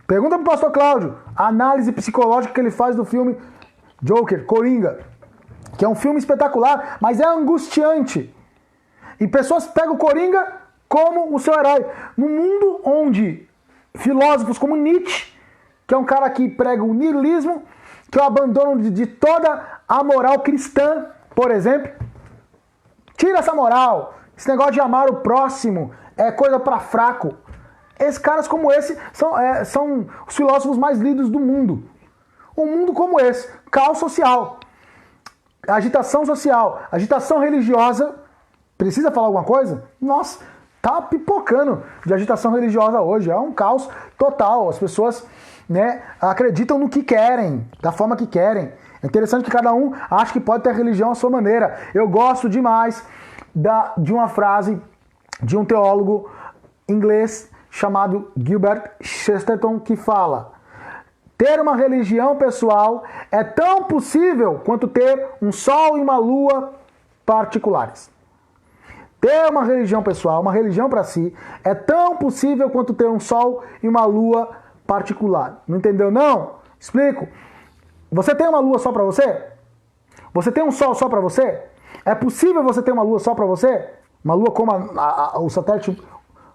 Pergunta pro pastor Cláudio a análise psicológica que ele faz do filme Joker, Coringa, que é um filme espetacular, mas é angustiante. E pessoas pegam o Coringa como o seu herói. No mundo onde filósofos como Nietzsche, que é um cara que prega o niilismo, que é o abandono de toda a moral cristã, por exemplo, tira essa moral. Esse negócio de amar o próximo é coisa para fraco. Esses caras como esse são os filósofos mais lidos do mundo. Um mundo como esse, caos social, agitação social, agitação religiosa. Precisa falar alguma coisa? Nossa, tá pipocando de agitação religiosa hoje. É um caos total. As pessoas, né, acreditam no que querem, da forma que querem. É interessante que cada um acha que pode ter a religião à sua maneira. Eu gosto demais de uma frase de um teólogo inglês chamado Gilbert Chesterton, que fala: ter uma religião pessoal é tão possível quanto ter um sol e uma lua particulares. Ter uma religião pessoal, uma religião para si, é tão possível quanto ter um sol e uma lua particular. Não entendeu, não? Explico. Você tem uma lua só para você? Você tem um sol só para você? É possível você ter uma lua só para você? Uma lua como o satélite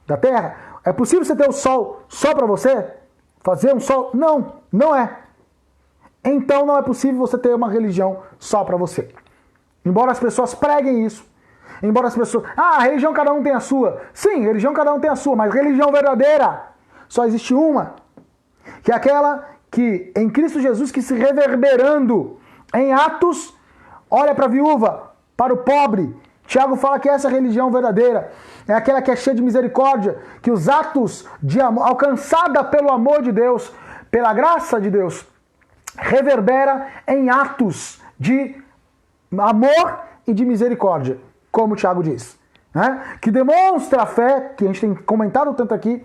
da Terra? É possível você ter o sol só para você? Fazer um sol? Não, não é. Então não é possível você ter uma religião só para você. Embora as pessoas preguem isso, embora as pessoas... Ah, religião cada um tem a sua. Sim, religião cada um tem a sua, mas religião verdadeira só existe uma. Que é aquela que, em Cristo Jesus, que se reverberando em atos, olha para a viúva, para o pobre. Tiago fala que essa religião verdadeira é aquela que é cheia de misericórdia, que os atos de amor, alcançada pelo amor de Deus, pela graça de Deus, reverbera em atos de amor e de misericórdia, como o Tiago diz. né? Que demonstra a fé, que a gente tem comentado tanto aqui,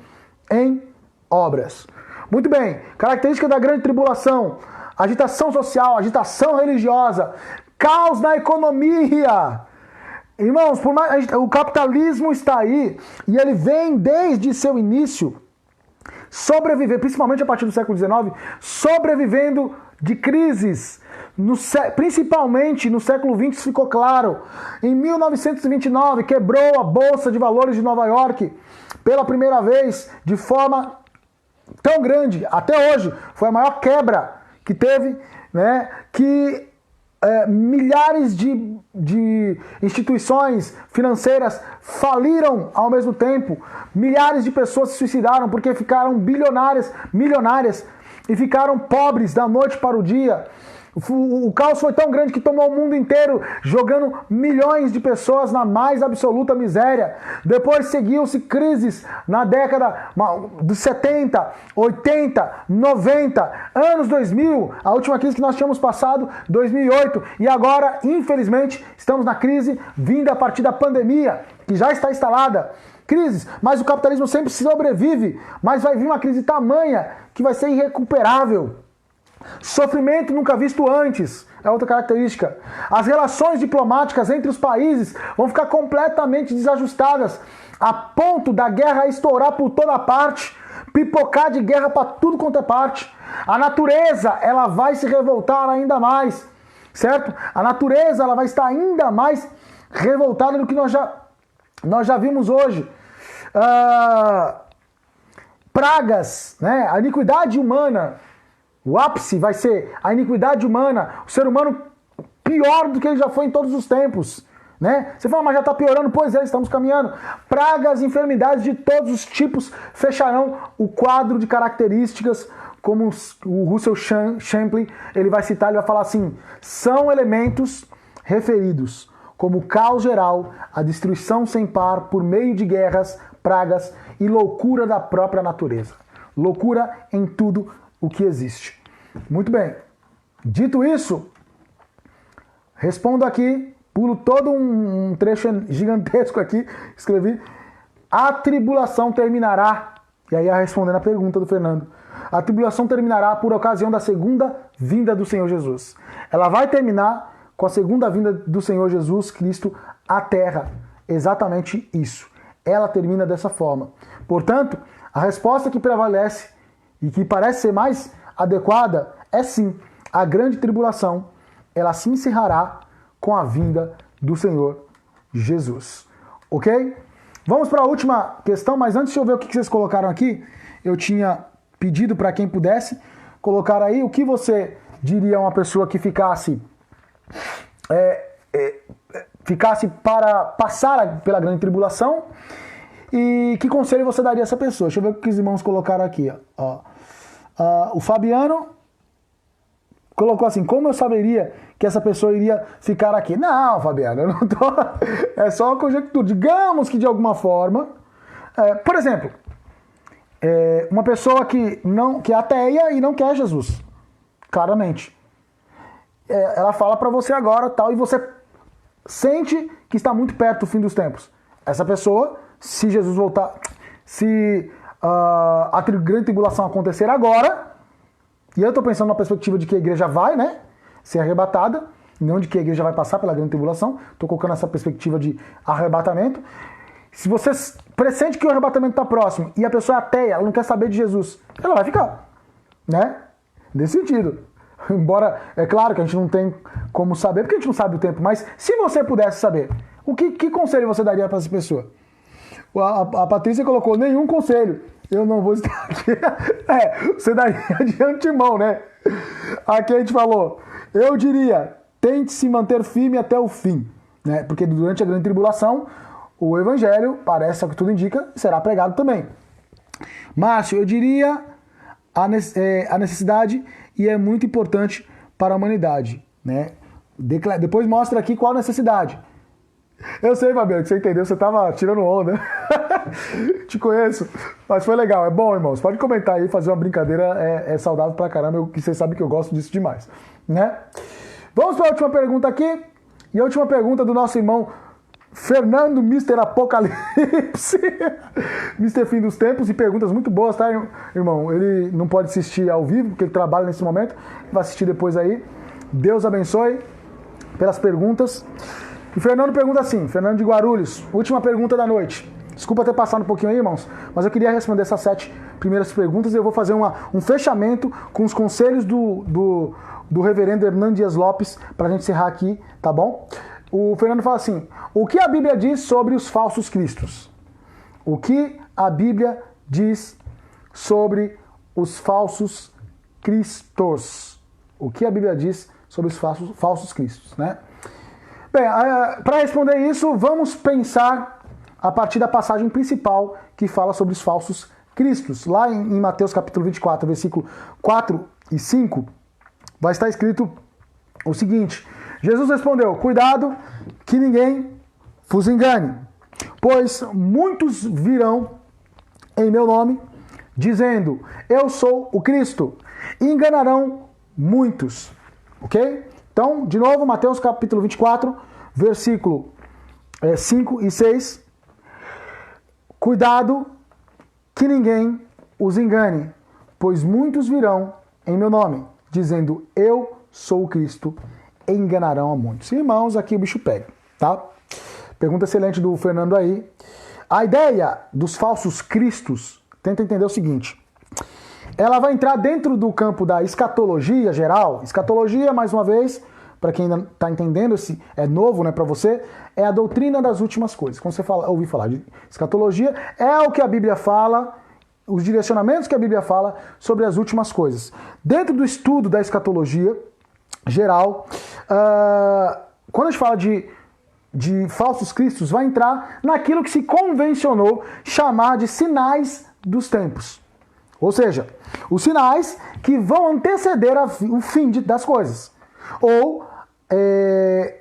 em obras. Muito bem, característica da grande tribulação: agitação social, agitação religiosa, caos na economia. Irmãos, o capitalismo está aí e ele vem desde seu início sobrevivendo, principalmente a partir do século XIX, sobrevivendo de crises. Principalmente no século XX isso ficou claro. Em 1929 quebrou a Bolsa de Valores de Nova York pela primeira vez de forma tão grande. Até hoje foi a maior quebra que teve, né? Que milhares de instituições financeiras faliram ao mesmo tempo. Milhares de pessoas se suicidaram porque ficaram milionárias e ficaram pobres da noite para o dia. O caos foi tão grande que tomou o mundo inteiro, jogando milhões de pessoas na mais absoluta miséria. Depois seguiu-se crises na década dos 70, 80, 90, anos 2000, a última crise que nós tínhamos passado, 2008, e agora, infelizmente, estamos na crise vinda a partir da pandemia, que já está instalada. Crises, mas o capitalismo sempre sobrevive, mas vai vir uma crise tamanha que vai ser irrecuperável. Sofrimento nunca visto antes é outra característica. As relações diplomáticas entre os países vão ficar completamente desajustadas, a ponto da guerra estourar por toda parte, pipocar de guerra para tudo quanto é parte. A natureza, ela vai se revoltar ainda mais, certo? A natureza, ela vai estar ainda mais revoltada do que nós já vimos hoje. Pragas, né? A iniquidade humana. O ápice vai ser a iniquidade humana, o ser humano pior do que ele já foi em todos os tempos, né? Você fala, mas já está piorando? Pois é, estamos caminhando. Pragas, enfermidades de todos os tipos fecharão o quadro de características, como o Russell Shankly, ele vai citar, ele vai falar assim: são elementos referidos como o caos geral, a destruição sem par por meio de guerras, pragas e loucura da própria natureza. Loucura em tudo o que existe. Muito bem. Dito isso, respondo aqui, pulo todo um trecho gigantesco aqui, escrevi: a tribulação terminará, e aí respondendo a pergunta do Fernando, a tribulação terminará por ocasião da segunda vinda do Senhor Jesus. Ela vai terminar com a segunda vinda do Senhor Jesus Cristo à Terra. Exatamente isso. Ela termina dessa forma. Portanto, a resposta que prevalece e que parece ser mais adequada é sim, a grande tribulação, ela se encerrará com a vinda do Senhor Jesus. Ok? Vamos para a última questão, mas antes de eu ver o que vocês colocaram aqui, eu tinha pedido para quem pudesse colocar aí o que você diria a uma pessoa que ficasse para passar pela grande tribulação, e que conselho você daria a essa pessoa. Deixa eu ver o que os irmãos colocaram aqui. Ó. O Fabiano colocou assim: como eu saberia que essa pessoa iria ficar aqui? Não, Fabiano, eu não tô... é só uma conjectura. Digamos que de alguma forma, por exemplo, uma pessoa que é ateia e não quer Jesus, claramente, ela fala para você agora tal, e você sente que está muito perto do fim dos tempos. Essa pessoa, se Jesus voltar, se a grande tribulação acontecer agora, e eu estou pensando na perspectiva de que a igreja vai, né, ser arrebatada, não de que a igreja vai passar pela grande tribulação, estou colocando essa perspectiva de arrebatamento. Se você pressente que o arrebatamento está próximo e a pessoa é ateia, ela não quer saber de Jesus, ela vai ficar, né? Nesse sentido. Embora, é claro que a gente não tem como saber, porque a gente não sabe o tempo, mas se você pudesse saber, que conselho você daria para essa pessoa? A Patrícia colocou: nenhum conselho. Eu não vou estar aqui. Você daria de antemão, né? Aqui a gente falou: eu diria, tente se manter firme até o fim, né? Porque durante a grande tribulação, o evangelho, parece, ao que tudo indica, será pregado também. Márcio, eu diria a necessidade, e é muito importante para a humanidade, né? Depois mostra aqui qual a necessidade. Eu sei, Fabiano, que você entendeu, você tava tirando onda. Te conheço, mas foi legal, é bom, irmãos. Pode comentar aí, fazer uma brincadeira é saudável pra caramba, que vocês sabem que eu gosto disso demais, né? Vamos para a última pergunta aqui, e a última pergunta do nosso irmão Fernando, Mr. Apocalipse, Mr. Fim dos Tempos, e perguntas muito boas, tá, irmão? Ele não pode assistir ao vivo, porque ele trabalha nesse momento, vai assistir depois aí. Deus abençoe pelas perguntas. E Fernando pergunta assim, Fernando de Guarulhos, última pergunta da noite. Desculpa ter passado um pouquinho aí, irmãos, mas eu queria responder essas 7 primeiras perguntas e eu vou fazer um fechamento com os conselhos do reverendo Hernán Dias Lopes pra gente encerrar aqui, tá bom? O Fernando fala assim, o que a Bíblia diz sobre os falsos cristos? O que a Bíblia diz sobre os falsos cristos? O que a Bíblia diz sobre os falsos cristos, né? Bem, para responder isso, vamos pensar a partir da passagem principal que fala sobre os falsos cristos. Lá em Mateus capítulo 24, versículo 4 e 5, vai estar escrito o seguinte: Jesus respondeu, cuidado que ninguém vos engane, pois muitos virão em meu nome, dizendo, eu sou o Cristo, e enganarão muitos. Ok? Então, de novo, Mateus capítulo 24, versículo 5 e 6. Cuidado que ninguém os engane, pois muitos virão em meu nome, dizendo, eu sou o Cristo, e enganarão a muitos. Irmãos, aqui o bicho pega, tá? Pergunta excelente do Fernando aí. A ideia dos falsos cristos, tenta entender o seguinte, ela vai entrar dentro do campo da escatologia geral. Escatologia, mais uma vez, para quem ainda está entendendo, se é novo, né, para você, é a doutrina das últimas coisas. Quando você ouvir falar de escatologia, é o que a Bíblia fala, os direcionamentos que a Bíblia fala sobre as últimas coisas. Dentro do estudo da escatologia geral, quando a gente fala de falsos cristos, vai entrar naquilo que se convencionou chamar de sinais dos tempos. Ou seja, os sinais que vão anteceder o fim das coisas. Ou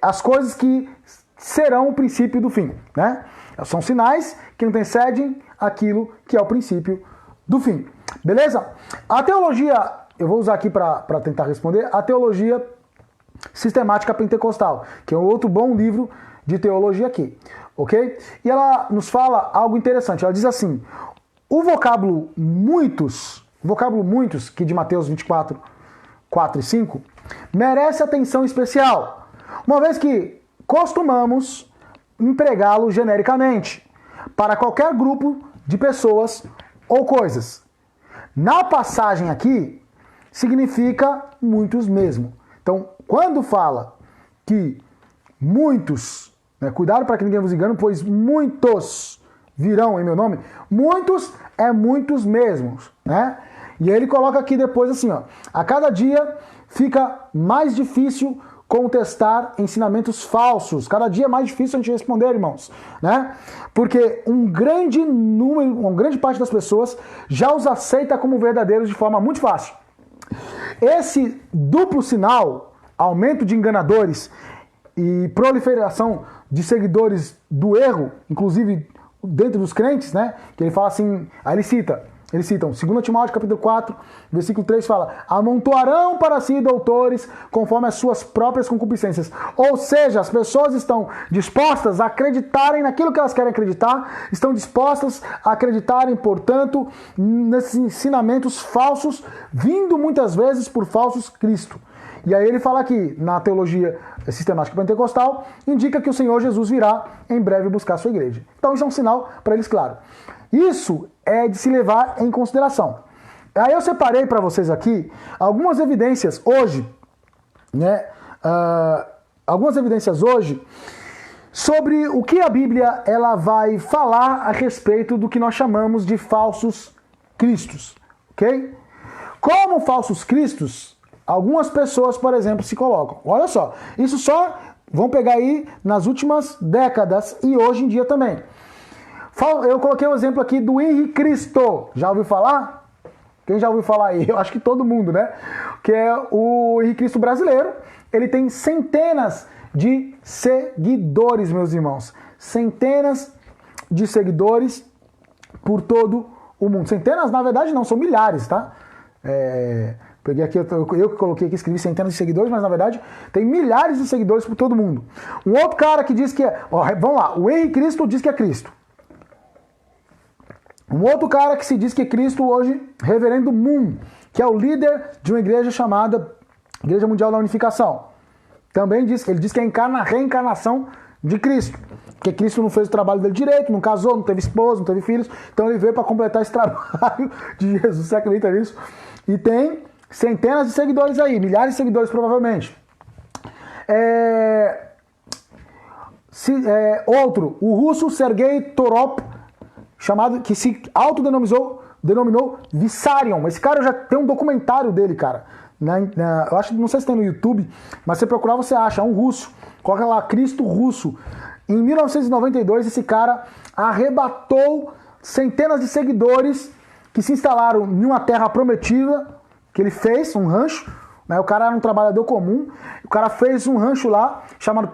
as coisas que serão o princípio do fim, né? São sinais que antecedem aquilo que é o princípio do fim. Beleza? A teologia, eu vou usar aqui para tentar responder, a teologia sistemática pentecostal, que é um outro bom livro de teologia aqui, ok? E ela nos fala algo interessante. Ela diz assim, o vocábulo muitos, que de Mateus 24, 4 e 5, merece atenção especial, uma vez que costumamos empregá-lo genericamente para qualquer grupo de pessoas ou coisas. Na passagem aqui, significa muitos mesmo. Então, quando fala que muitos, né, cuidado para que ninguém vos engane, pois muitos virão em meu nome, muitos é muitos mesmos, né? E aí ele coloca aqui depois assim, ó, a cada dia fica mais difícil contestar ensinamentos falsos. Cada dia é mais difícil a gente responder, irmãos, né? Porque uma grande parte das pessoas já os aceita como verdadeiros de forma muito fácil. Esse duplo sinal, aumento de enganadores e proliferação de seguidores do erro, inclusive dentro dos crentes, né? Que ele fala assim, aí eles citam 2 Timóteo capítulo 4, versículo 3 fala, amontoarão para si doutores conforme as suas próprias concupiscências. Ou seja, as pessoas estão dispostas a acreditarem naquilo que elas querem acreditar, estão dispostas a acreditarem, portanto, nesses ensinamentos falsos, vindo muitas vezes por falsos Cristo. E aí ele fala aqui, na teologia sistemática pentecostal, indica que o Senhor Jesus virá em breve buscar a sua igreja. Então isso é um sinal para eles, claro. Isso é de se levar em consideração. Aí eu separei para vocês aqui algumas evidências hoje, né? Algumas evidências hoje sobre o que a Bíblia ela vai falar a respeito do que nós chamamos de falsos cristos, ok? Como falsos cristos, algumas pessoas, por exemplo, se colocam. Olha só, isso só vão pegar aí nas últimas décadas e hoje em dia também. Eu coloquei o exemplo aqui do Henrique Cristo. Já ouviu falar? Quem já ouviu falar aí? Eu acho que todo mundo, né? Que é o Henrique Cristo brasileiro. Ele tem centenas de seguidores, meus irmãos. Centenas de seguidores por todo o mundo. Centenas, na verdade, não, são milhares, tá? Peguei aqui, eu que coloquei aqui, escrevi centenas de seguidores, mas na verdade tem milhares de seguidores por todo mundo. Um outro cara que diz que é... Ó, vamos lá, o Henri Cristo diz que é Cristo. Um outro cara que se diz que é Cristo hoje, Reverendo Moon, que é o líder de uma igreja chamada Igreja Mundial da Unificação. Também diz, ele diz que é a reencarnação de Cristo. Porque Cristo não fez o trabalho dele direito, não casou, não teve esposa, não teve filhos. Então ele veio para completar esse trabalho de Jesus. Você acredita nisso? E tem centenas de seguidores aí, milhares de seguidores provavelmente. Outro, o russo Sergei Torop, chamado, que se autodenominou Vissarion. Esse cara já tem um documentário dele, cara. Eu acho, não sei se tem no YouTube, mas se procurar você acha, é um russo. Coloca lá, Cristo Russo. Em 1992, esse cara arrebatou centenas de seguidores que se instalaram em uma terra prometida, que ele fez, um rancho, né? O cara era um trabalhador comum, o cara fez um rancho lá, chamado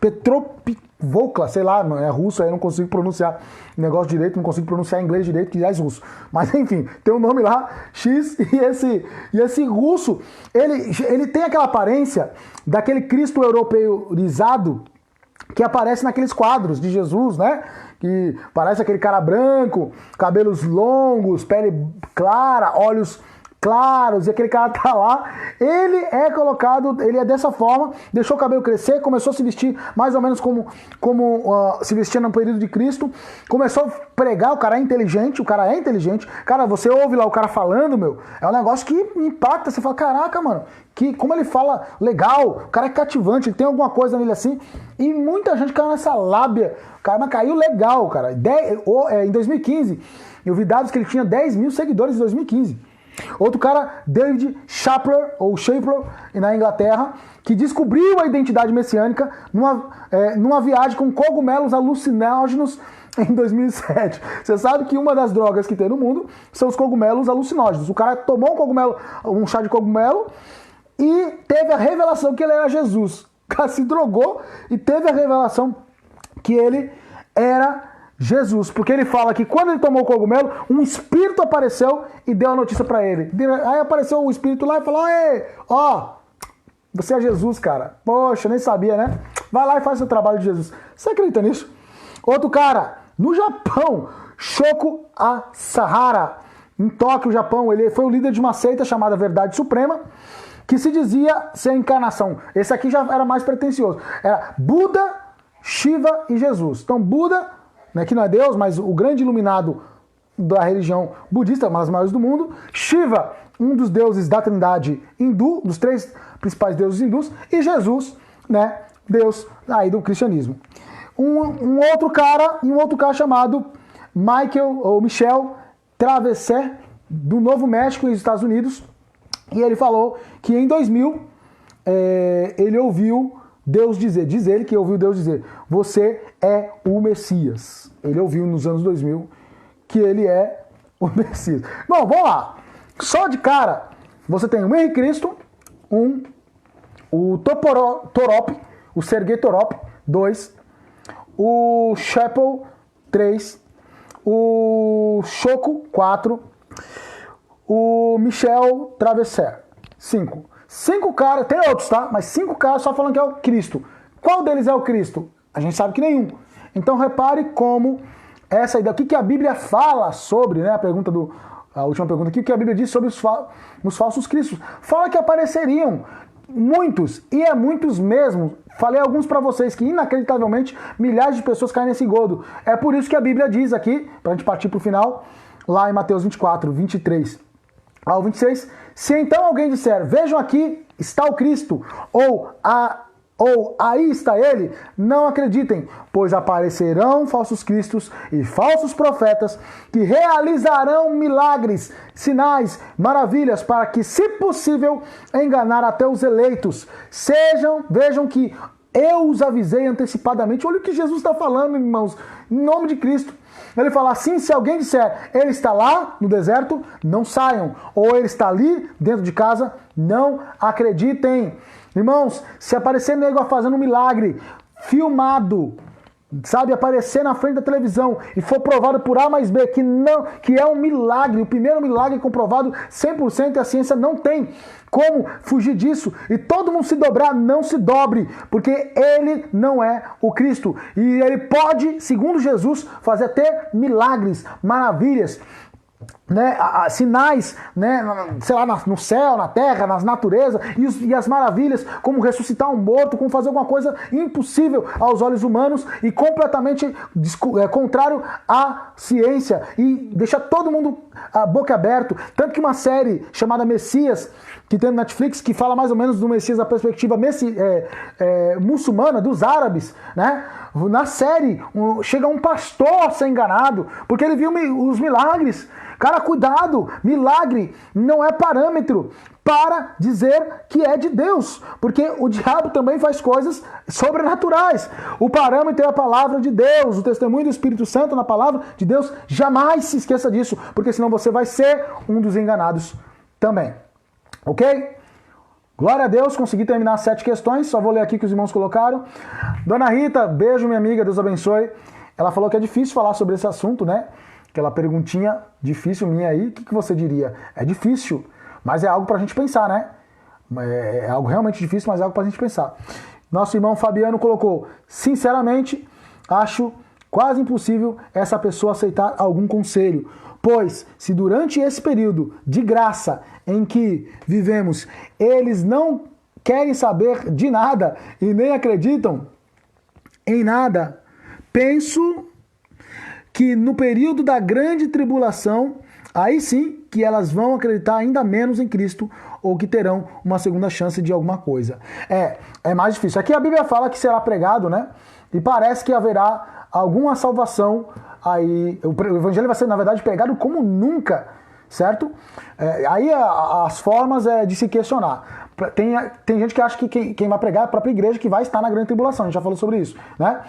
Petropavlovka, sei lá, é russo, aí eu não consigo pronunciar o negócio direito, não consigo pronunciar inglês direito, que já é russo. Mas enfim, tem um nome lá, X, e esse russo, ele tem aquela aparência daquele Cristo europeizado que aparece naqueles quadros de Jesus, né? Que parece aquele cara branco, cabelos longos, pele clara, olhos claros, e aquele cara tá lá, ele é colocado, ele é dessa forma, deixou o cabelo crescer, começou a se vestir mais ou menos como se vestia no período de Cristo, começou a pregar, o cara é inteligente, cara, você ouve lá o cara falando, meu, é um negócio que impacta, você fala, caraca, mano, como ele fala legal, o cara é cativante, ele tem alguma coisa nele assim, e muita gente caiu nessa lábia, mas caiu legal, cara, em 2015, eu vi dados que ele tinha 10 mil seguidores em 2015. Outro cara, David Shapler, na Inglaterra, que descobriu a identidade messiânica numa viagem com cogumelos alucinógenos em 2007. Você sabe que uma das drogas que tem no mundo são os cogumelos alucinógenos. O cara tomou um chá de cogumelo e teve a revelação que ele era Jesus. O cara se drogou e teve a revelação que ele era Jesus, porque ele fala que quando ele tomou o cogumelo, um espírito apareceu e deu a notícia pra ele. Aí apareceu o espírito lá e falou, você é Jesus, cara. Poxa, nem sabia, né? Vai lá e faz seu trabalho de Jesus. Você acredita nisso? Outro cara, no Japão, Shoko Asahara, em Tóquio, Japão, ele foi o líder de uma seita chamada Verdade Suprema, que se dizia ser a encarnação. Esse aqui já era mais pretensioso. Era Buda, Shiva e Jesus. Então, Buda, que não é Deus, mas o grande iluminado da religião budista, uma das maiores do mundo. Shiva, um dos deuses da trindade hindu, dos 3 principais deuses hindus. E Jesus, né, Deus aí do cristianismo. Um outro cara chamado Michel Travesser, do Novo México, nos Estados Unidos. E ele falou que em 2000 ele ouviu Deus dizer, diz ele que ouviu Deus dizer, você é o Messias. Ele ouviu nos anos 2000 que ele é o Messias. Bom, vamos lá. Só de cara, você tem o Henri Cristo, o Torop, o Sergei Torop, 2, o Shapel, 3, o Shoko, 4, o Michel Travesser, 5. 5 caras, tem outros, tá? Mas 5 caras só falando que é o Cristo. Qual deles é o Cristo? A gente sabe que nenhum. Então repare como essa ideia, o que a Bíblia fala sobre, né? A última pergunta aqui, o que a Bíblia diz sobre os falsos cristos. Fala que apareceriam muitos, e é muitos mesmo. Falei alguns para vocês que inacreditavelmente milhares de pessoas caem nesse engodo. É por isso que a Bíblia diz aqui, pra gente partir pro final, lá em Mateus 24, 23 ao 26, se então alguém disser, vejam aqui está o Cristo, ou aí está ele, não acreditem, pois aparecerão falsos cristos e falsos profetas que realizarão milagres, sinais, maravilhas, para que, se possível, enganar até os eleitos. Vejam que eu os avisei antecipadamente. Olha o que Jesus está falando, irmãos, em nome de Cristo. Ele fala assim, se alguém disser, ele está lá no deserto, não saiam. Ou ele está ali, dentro de casa, não acreditem. Irmãos, se aparecer nego fazendo um milagre, filmado, sabe, aparecer na frente da televisão e for provado por A mais B que é um milagre, o primeiro milagre comprovado 100% e a ciência não tem como fugir disso, e todo mundo se dobrar, não se dobre, porque ele não é o Cristo, e ele pode, segundo Jesus, fazer até milagres, maravilhas, né, sinais, né, sei lá, no céu, na terra, nas naturezas, e as maravilhas, como ressuscitar um morto, como fazer alguma coisa impossível aos olhos humanos e completamente contrário à ciência, e deixar todo mundo a boca aberta. Tanto que uma série chamada Messias, que tem no Netflix, que fala mais ou menos do Messias da perspectiva muçulmana, dos árabes, né? Na série, chega um pastor a ser enganado, porque ele viu os milagres. Cara, cuidado, milagre não é parâmetro para dizer que é de Deus, porque o diabo também faz coisas sobrenaturais. O parâmetro é a palavra de Deus, o testemunho do Espírito Santo na palavra de Deus. Jamais se esqueça disso, porque senão você vai ser um dos enganados também. Ok? Glória a Deus, consegui terminar as 7 questões, só vou ler aqui que os irmãos colocaram. Dona Rita, beijo minha amiga, Deus abençoe. Ela falou que é difícil falar sobre esse assunto, né? Aquela perguntinha difícil minha aí, o que você diria? É difícil, mas é algo pra gente pensar, né? É algo realmente difícil, mas é algo pra gente pensar. Nosso irmão Fabiano colocou, sinceramente, acho quase impossível essa pessoa aceitar algum conselho, pois se durante esse período de graça em que vivemos, eles não querem saber de nada e nem acreditam em nada, penso que no período da grande tribulação, aí sim que elas vão acreditar ainda menos em Cristo ou que terão uma segunda chance de alguma coisa. É mais difícil. Aqui a Bíblia fala que será pregado, né? E parece que haverá alguma salvação aí. O evangelho vai ser, na verdade, pregado como nunca, certo? Aí as formas de se questionar. Tem gente que acha que quem vai pregar é a própria igreja que vai estar na grande tribulação. A gente já falou sobre isso, né?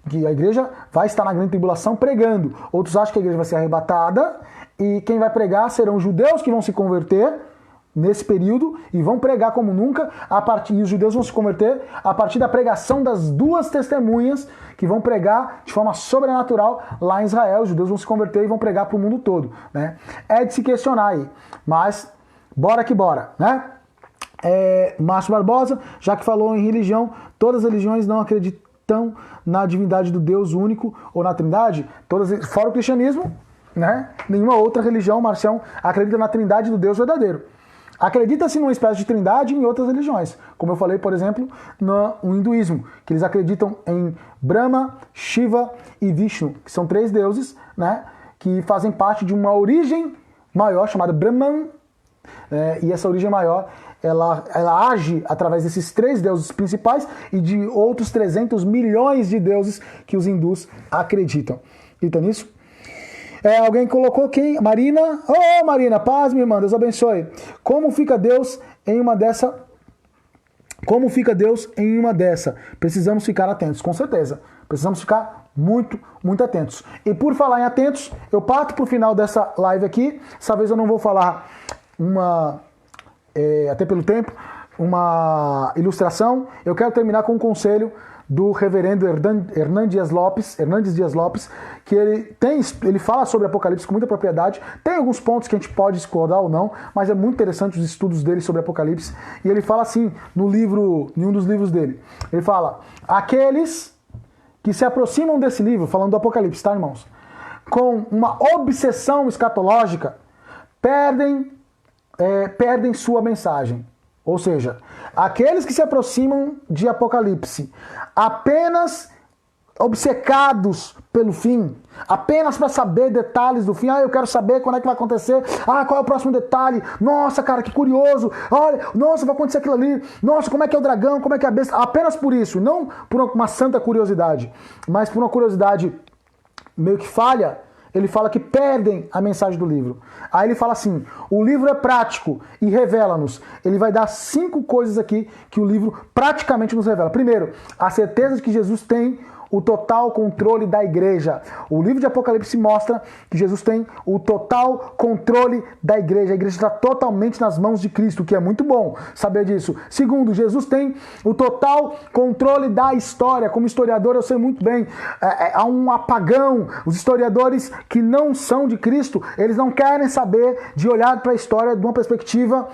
Que a igreja vai estar na grande tribulação pregando. Outros acham que a igreja vai ser arrebatada e quem vai pregar serão judeus que vão se converter nesse período e vão pregar como nunca, e os judeus vão se converter a partir da pregação das 2 testemunhas que vão pregar de forma sobrenatural lá em Israel. Os judeus vão se converter e vão pregar para o mundo todo, né? É de se questionar aí, mas bora que bora, né? Márcio Barbosa, já que falou em religião, todas as religiões não acreditam na divindade do Deus único ou na Trindade, fora o cristianismo, né? Nenhuma outra religião, Marcião, acredita na Trindade do Deus verdadeiro. Acredita-se numa espécie de trindade em outras religiões, como eu falei, por exemplo, no hinduísmo, que eles acreditam em Brahma, Shiva e Vishnu, que são 3 deuses, né? Que fazem parte de uma origem maior chamada Brahman, e essa origem maior ela age através desses 3 deuses principais e de outros 300 milhões de deuses que os hindus acreditam. Acredita nisso? Alguém colocou quem? Marina. Oh, Marina, paz, minha irmã, Deus abençoe. Como fica Deus em uma dessa? Como fica Deus em uma dessa? Precisamos ficar atentos, com certeza. Precisamos ficar muito, muito atentos. E por falar em atentos, eu parto para o final dessa live aqui. Dessa vez eu não vou falar até pelo tempo, uma ilustração. Eu quero terminar com um conselho do reverendo Hernandes Dias Lopes, que ele fala sobre Apocalipse com muita propriedade. Tem alguns pontos que a gente pode discordar ou não, mas é muito interessante os estudos dele sobre Apocalipse. E ele fala assim, em um dos livros dele, ele fala, aqueles que se aproximam desse livro, falando do Apocalipse, tá, irmãos? Com uma obsessão escatológica, perdem sua mensagem. Ou seja, aqueles que se aproximam de Apocalipse apenas obcecados pelo fim, apenas para saber detalhes do fim. Eu quero saber quando é que vai acontecer. Qual é o próximo detalhe? Nossa, cara, que curioso. Olha, nossa, vai acontecer aquilo ali. Nossa, como é que é o dragão? Como é que é a besta? Apenas por isso, não por uma santa curiosidade, mas por uma curiosidade meio que falha. Ele fala que perdem a mensagem do livro. Aí ele fala assim, o livro é prático e revela-nos. Ele vai dar 5 coisas aqui que o livro praticamente nos revela. Primeiro, a certeza de que Jesus tem o total controle da igreja. O livro de Apocalipse mostra que Jesus tem o total controle da igreja. A igreja está totalmente nas mãos de Cristo, o que é muito bom saber disso. Segundo, Jesus tem o total controle da história. Como historiador, eu sei muito bem, há um apagão. Os historiadores que não são de Cristo, eles não querem saber de olhar para a história de uma perspectiva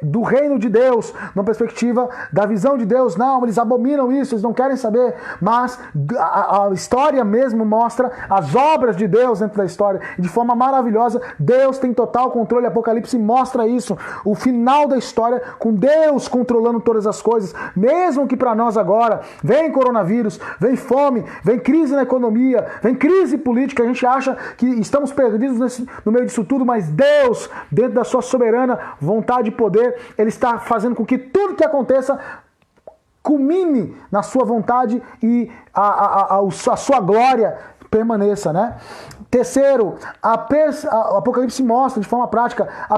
do reino de Deus, de uma perspectiva da visão de Deus. Não, eles abominam isso, eles não querem saber, mas a história mesmo mostra as obras de Deus dentro da história, e de forma maravilhosa. Deus tem total controle. Apocalipse mostra isso, o final da história com Deus controlando todas as coisas, mesmo que para nós agora vem coronavírus, vem fome, vem crise na economia, vem crise política, a gente acha que estamos perdidos no meio disso tudo, mas Deus, dentro da sua soberana vontade e poder, Ele está fazendo com que tudo que aconteça culmine na sua vontade e a sua glória permaneça, né? Terceiro, o Apocalipse mostra de forma prática a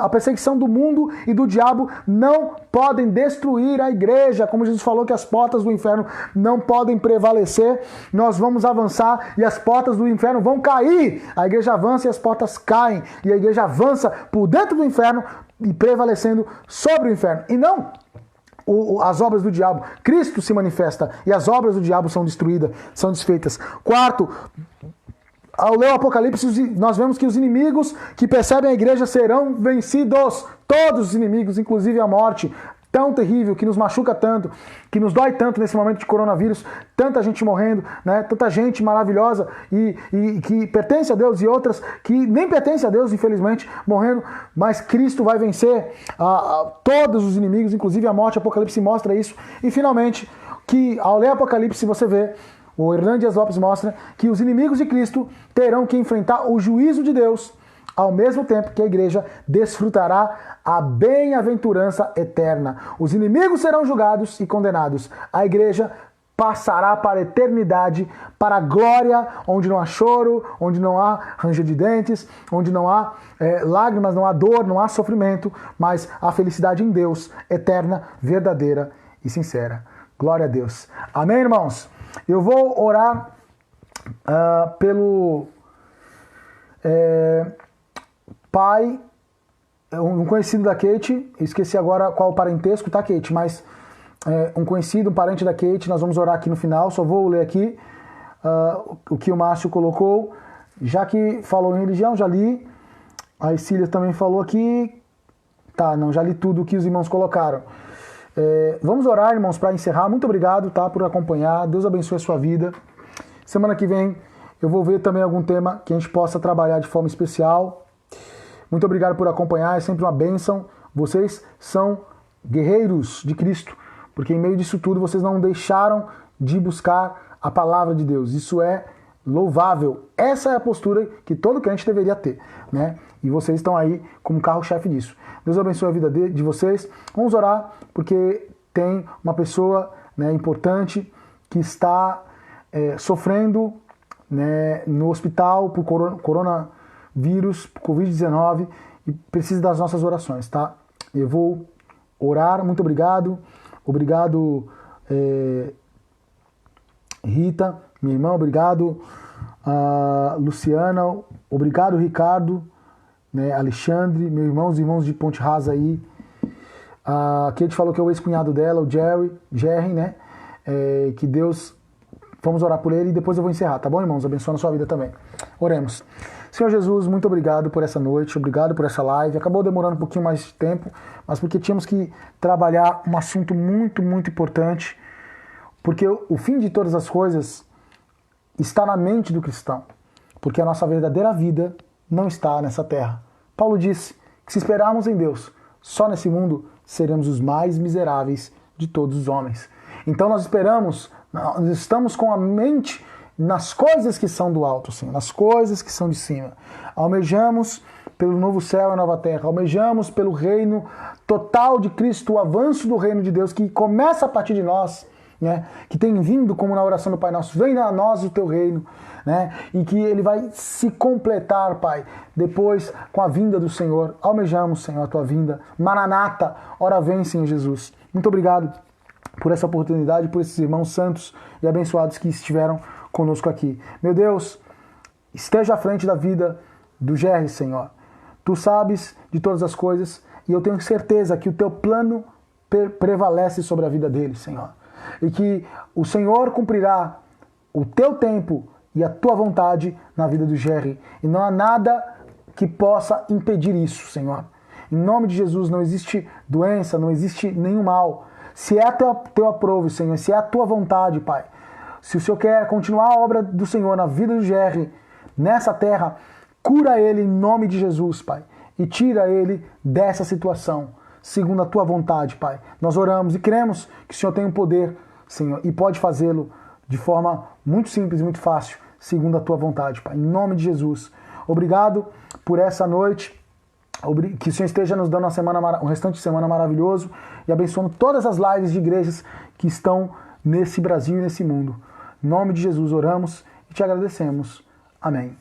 perseguição do mundo e do diabo não podem destruir a igreja. Como Jesus falou que as portas do inferno não podem prevalecer, nós vamos avançar e as portas do inferno vão cair. A igreja avança e as portas caem, e a igreja avança por dentro do inferno e prevalecendo sobre o inferno. E não as obras do diabo. Cristo se manifesta e as obras do diabo são destruídas, são desfeitas. Quarto, ao ler o Apocalipse, nós vemos que os inimigos que percebem a igreja serão vencidos. Todos os inimigos, inclusive a morte, tão terrível, que nos machuca tanto, que nos dói tanto nesse momento de coronavírus, tanta gente morrendo, né? Tanta gente maravilhosa e que pertence a Deus, e outras que nem pertence a Deus, infelizmente, morrendo, mas Cristo vai vencer todos os inimigos, inclusive a morte. Apocalipse mostra isso. E finalmente, que ao ler Apocalipse você vê, o Hernán Dias Lopes mostra que os inimigos de Cristo terão que enfrentar o juízo de Deus, ao mesmo tempo que a igreja desfrutará a bem-aventurança eterna. Os inimigos serão julgados e condenados. A igreja passará para a eternidade, para a glória, onde não há choro, onde não há ranger de dentes, onde não há lágrimas, não há dor, não há sofrimento, mas a felicidade em Deus, eterna, verdadeira e sincera. Glória a Deus. Amém, irmãos? Eu vou orar pelo pai, um conhecido da Kate, esqueci agora qual o parentesco, tá, Kate? Mas um conhecido, um parente da Kate, nós vamos orar aqui no final, só vou ler aqui o que o Márcio colocou. Já que falou em religião, já li. A Cília também falou aqui. Tá, não, já li tudo o que os irmãos colocaram. Vamos orar, irmãos, para encerrar. Muito obrigado, tá, por acompanhar. Deus abençoe a sua vida. Semana que vem eu vou ver também algum tema que a gente possa trabalhar de forma especial. Muito obrigado por acompanhar, é sempre uma bênção. Vocês são guerreiros de Cristo, porque em meio disso tudo vocês não deixaram de buscar a palavra de Deus. Isso é louvável. Essa é a postura que todo crente deveria ter, né? E vocês estão aí como carro-chefe disso. Deus abençoe a vida de vocês. Vamos orar, porque tem uma pessoa, né, importante que está sofrendo, né, no hospital por coronavírus, Covid-19, e precisa das nossas orações, tá? Eu vou orar. Muito obrigado. Obrigado, Rita, minha irmã. Obrigado, Luciana. Obrigado, Ricardo, né, Alexandre, meus irmãos, os irmãos de Ponte Rasa aí. A Kate falou que é o ex-cunhado dela, o Jerry, né? Que Deus... Vamos orar por ele e depois eu vou encerrar, tá bom, irmãos? Abençoa a sua vida também. Oremos. Senhor Jesus, muito obrigado por essa noite, obrigado por essa live. Acabou demorando um pouquinho mais de tempo, mas porque tínhamos que trabalhar um assunto muito, muito importante, porque o fim de todas as coisas está na mente do cristão, porque a nossa verdadeira vida não está nessa terra. Paulo disse que se esperarmos em Deus, só nesse mundo seremos os mais miseráveis de todos os homens. Então nós estamos com a mente nas coisas que são do alto, Senhor, nas coisas que são de cima. Almejamos pelo novo céu e a nova terra, almejamos pelo reino total de Cristo, o avanço do reino de Deus que começa a partir de nós, né? Que tem vindo como na oração do Pai Nosso, venha a nós o teu reino, né? E que ele vai se completar, Pai, depois com a vinda do Senhor. Almejamos, Senhor, a tua vinda. Maranata, ora vem, Senhor Jesus. Muito obrigado por essa oportunidade, por esses irmãos santos e abençoados que estiveram conosco aqui. Meu Deus, esteja à frente da vida do Gerry, Senhor. Tu sabes de todas as coisas e eu tenho certeza que o teu plano prevalece sobre a vida dele, Senhor. E que o Senhor cumprirá o teu tempo e a tua vontade na vida do Gerry. E não há nada que possa impedir isso, Senhor. Em nome de Jesus, não existe doença, não existe nenhum mal. Se é teu aprovo, Senhor, se é a tua vontade, Pai, se o Senhor quer continuar a obra do Senhor na vida do Gerry, nessa terra, cura ele em nome de Jesus, Pai, e tira ele dessa situação, segundo a tua vontade, Pai. Nós oramos e cremos que o Senhor tem o poder, Senhor, e pode fazê-lo de forma muito simples e muito fácil, segundo a tua vontade, Pai, em nome de Jesus. Obrigado por essa noite. Que o Senhor esteja nos dando um restante de semana maravilhoso e abençoando todas as lives de igrejas que estão nesse Brasil e nesse mundo. Em nome de Jesus oramos e te agradecemos. Amém.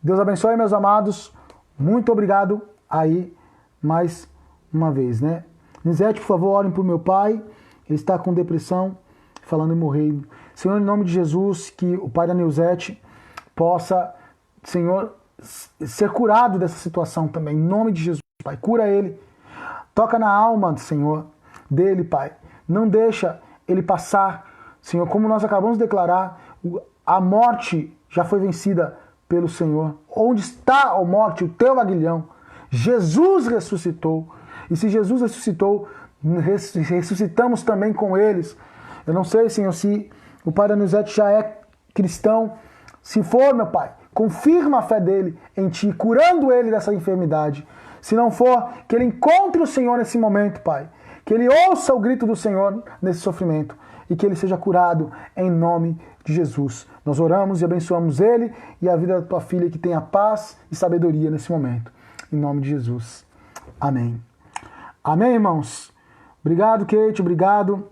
Deus abençoe, meus amados. Muito obrigado aí mais uma vez, né? Nizete, por favor, orem por meu pai. Ele está com depressão, falando em morrer. Senhor, em nome de Jesus, que o pai da Nizete possa, Senhor, ser curado dessa situação também, em nome de Jesus, Pai, cura ele, toca na alma, Senhor, dele, Pai, não deixa ele passar, Senhor, como nós acabamos de declarar, a morte já foi vencida pelo Senhor. Onde está, ó morte, o teu aguilhão? Jesus ressuscitou, e se Jesus ressuscitou, ressuscitamos também com eles. Eu não sei, Senhor, se o pai da Nizete já é cristão. Se for, meu Pai, confirma a fé dele em Ti, curando ele dessa enfermidade. Se não for, que ele encontre o Senhor nesse momento, Pai. Que ele ouça o grito do Senhor nesse sofrimento e que ele seja curado em nome de Jesus. Nós oramos e abençoamos ele e a vida da tua filha, que tenha paz e sabedoria nesse momento. Em nome de Jesus. Amém. Amém, irmãos? Obrigado, Kate. Obrigado,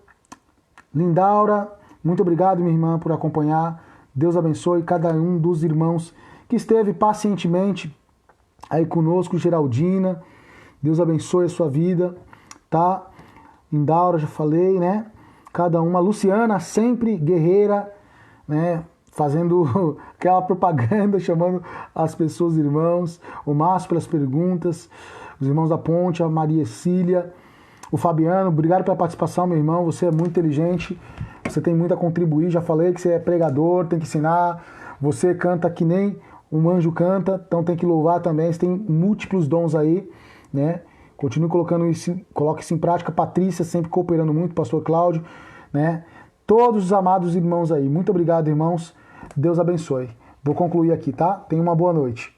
Lindaura. Muito obrigado, minha irmã, por acompanhar. Deus abençoe cada um dos irmãos que esteve pacientemente aí conosco. Geraldina, Deus abençoe a sua vida, tá? Lindaura, já falei, né? Cada uma. Luciana, sempre guerreira, né? Fazendo aquela propaganda, chamando as pessoas irmãos. O Márcio pelas perguntas. Os irmãos da Ponte, a Maria Cília, o Fabiano, obrigado pela participação, meu irmão. Você é muito inteligente. Você tem muito a contribuir, já falei que você é pregador, tem que ensinar, você canta que nem um anjo canta, então tem que louvar também, você tem múltiplos dons aí, né? Continue colocando isso, coloque isso em prática. Patrícia sempre cooperando muito, pastor Cláudio, né? Todos os amados irmãos aí, muito obrigado, irmãos, Deus abençoe. Vou concluir aqui, tá? Tenha uma boa noite.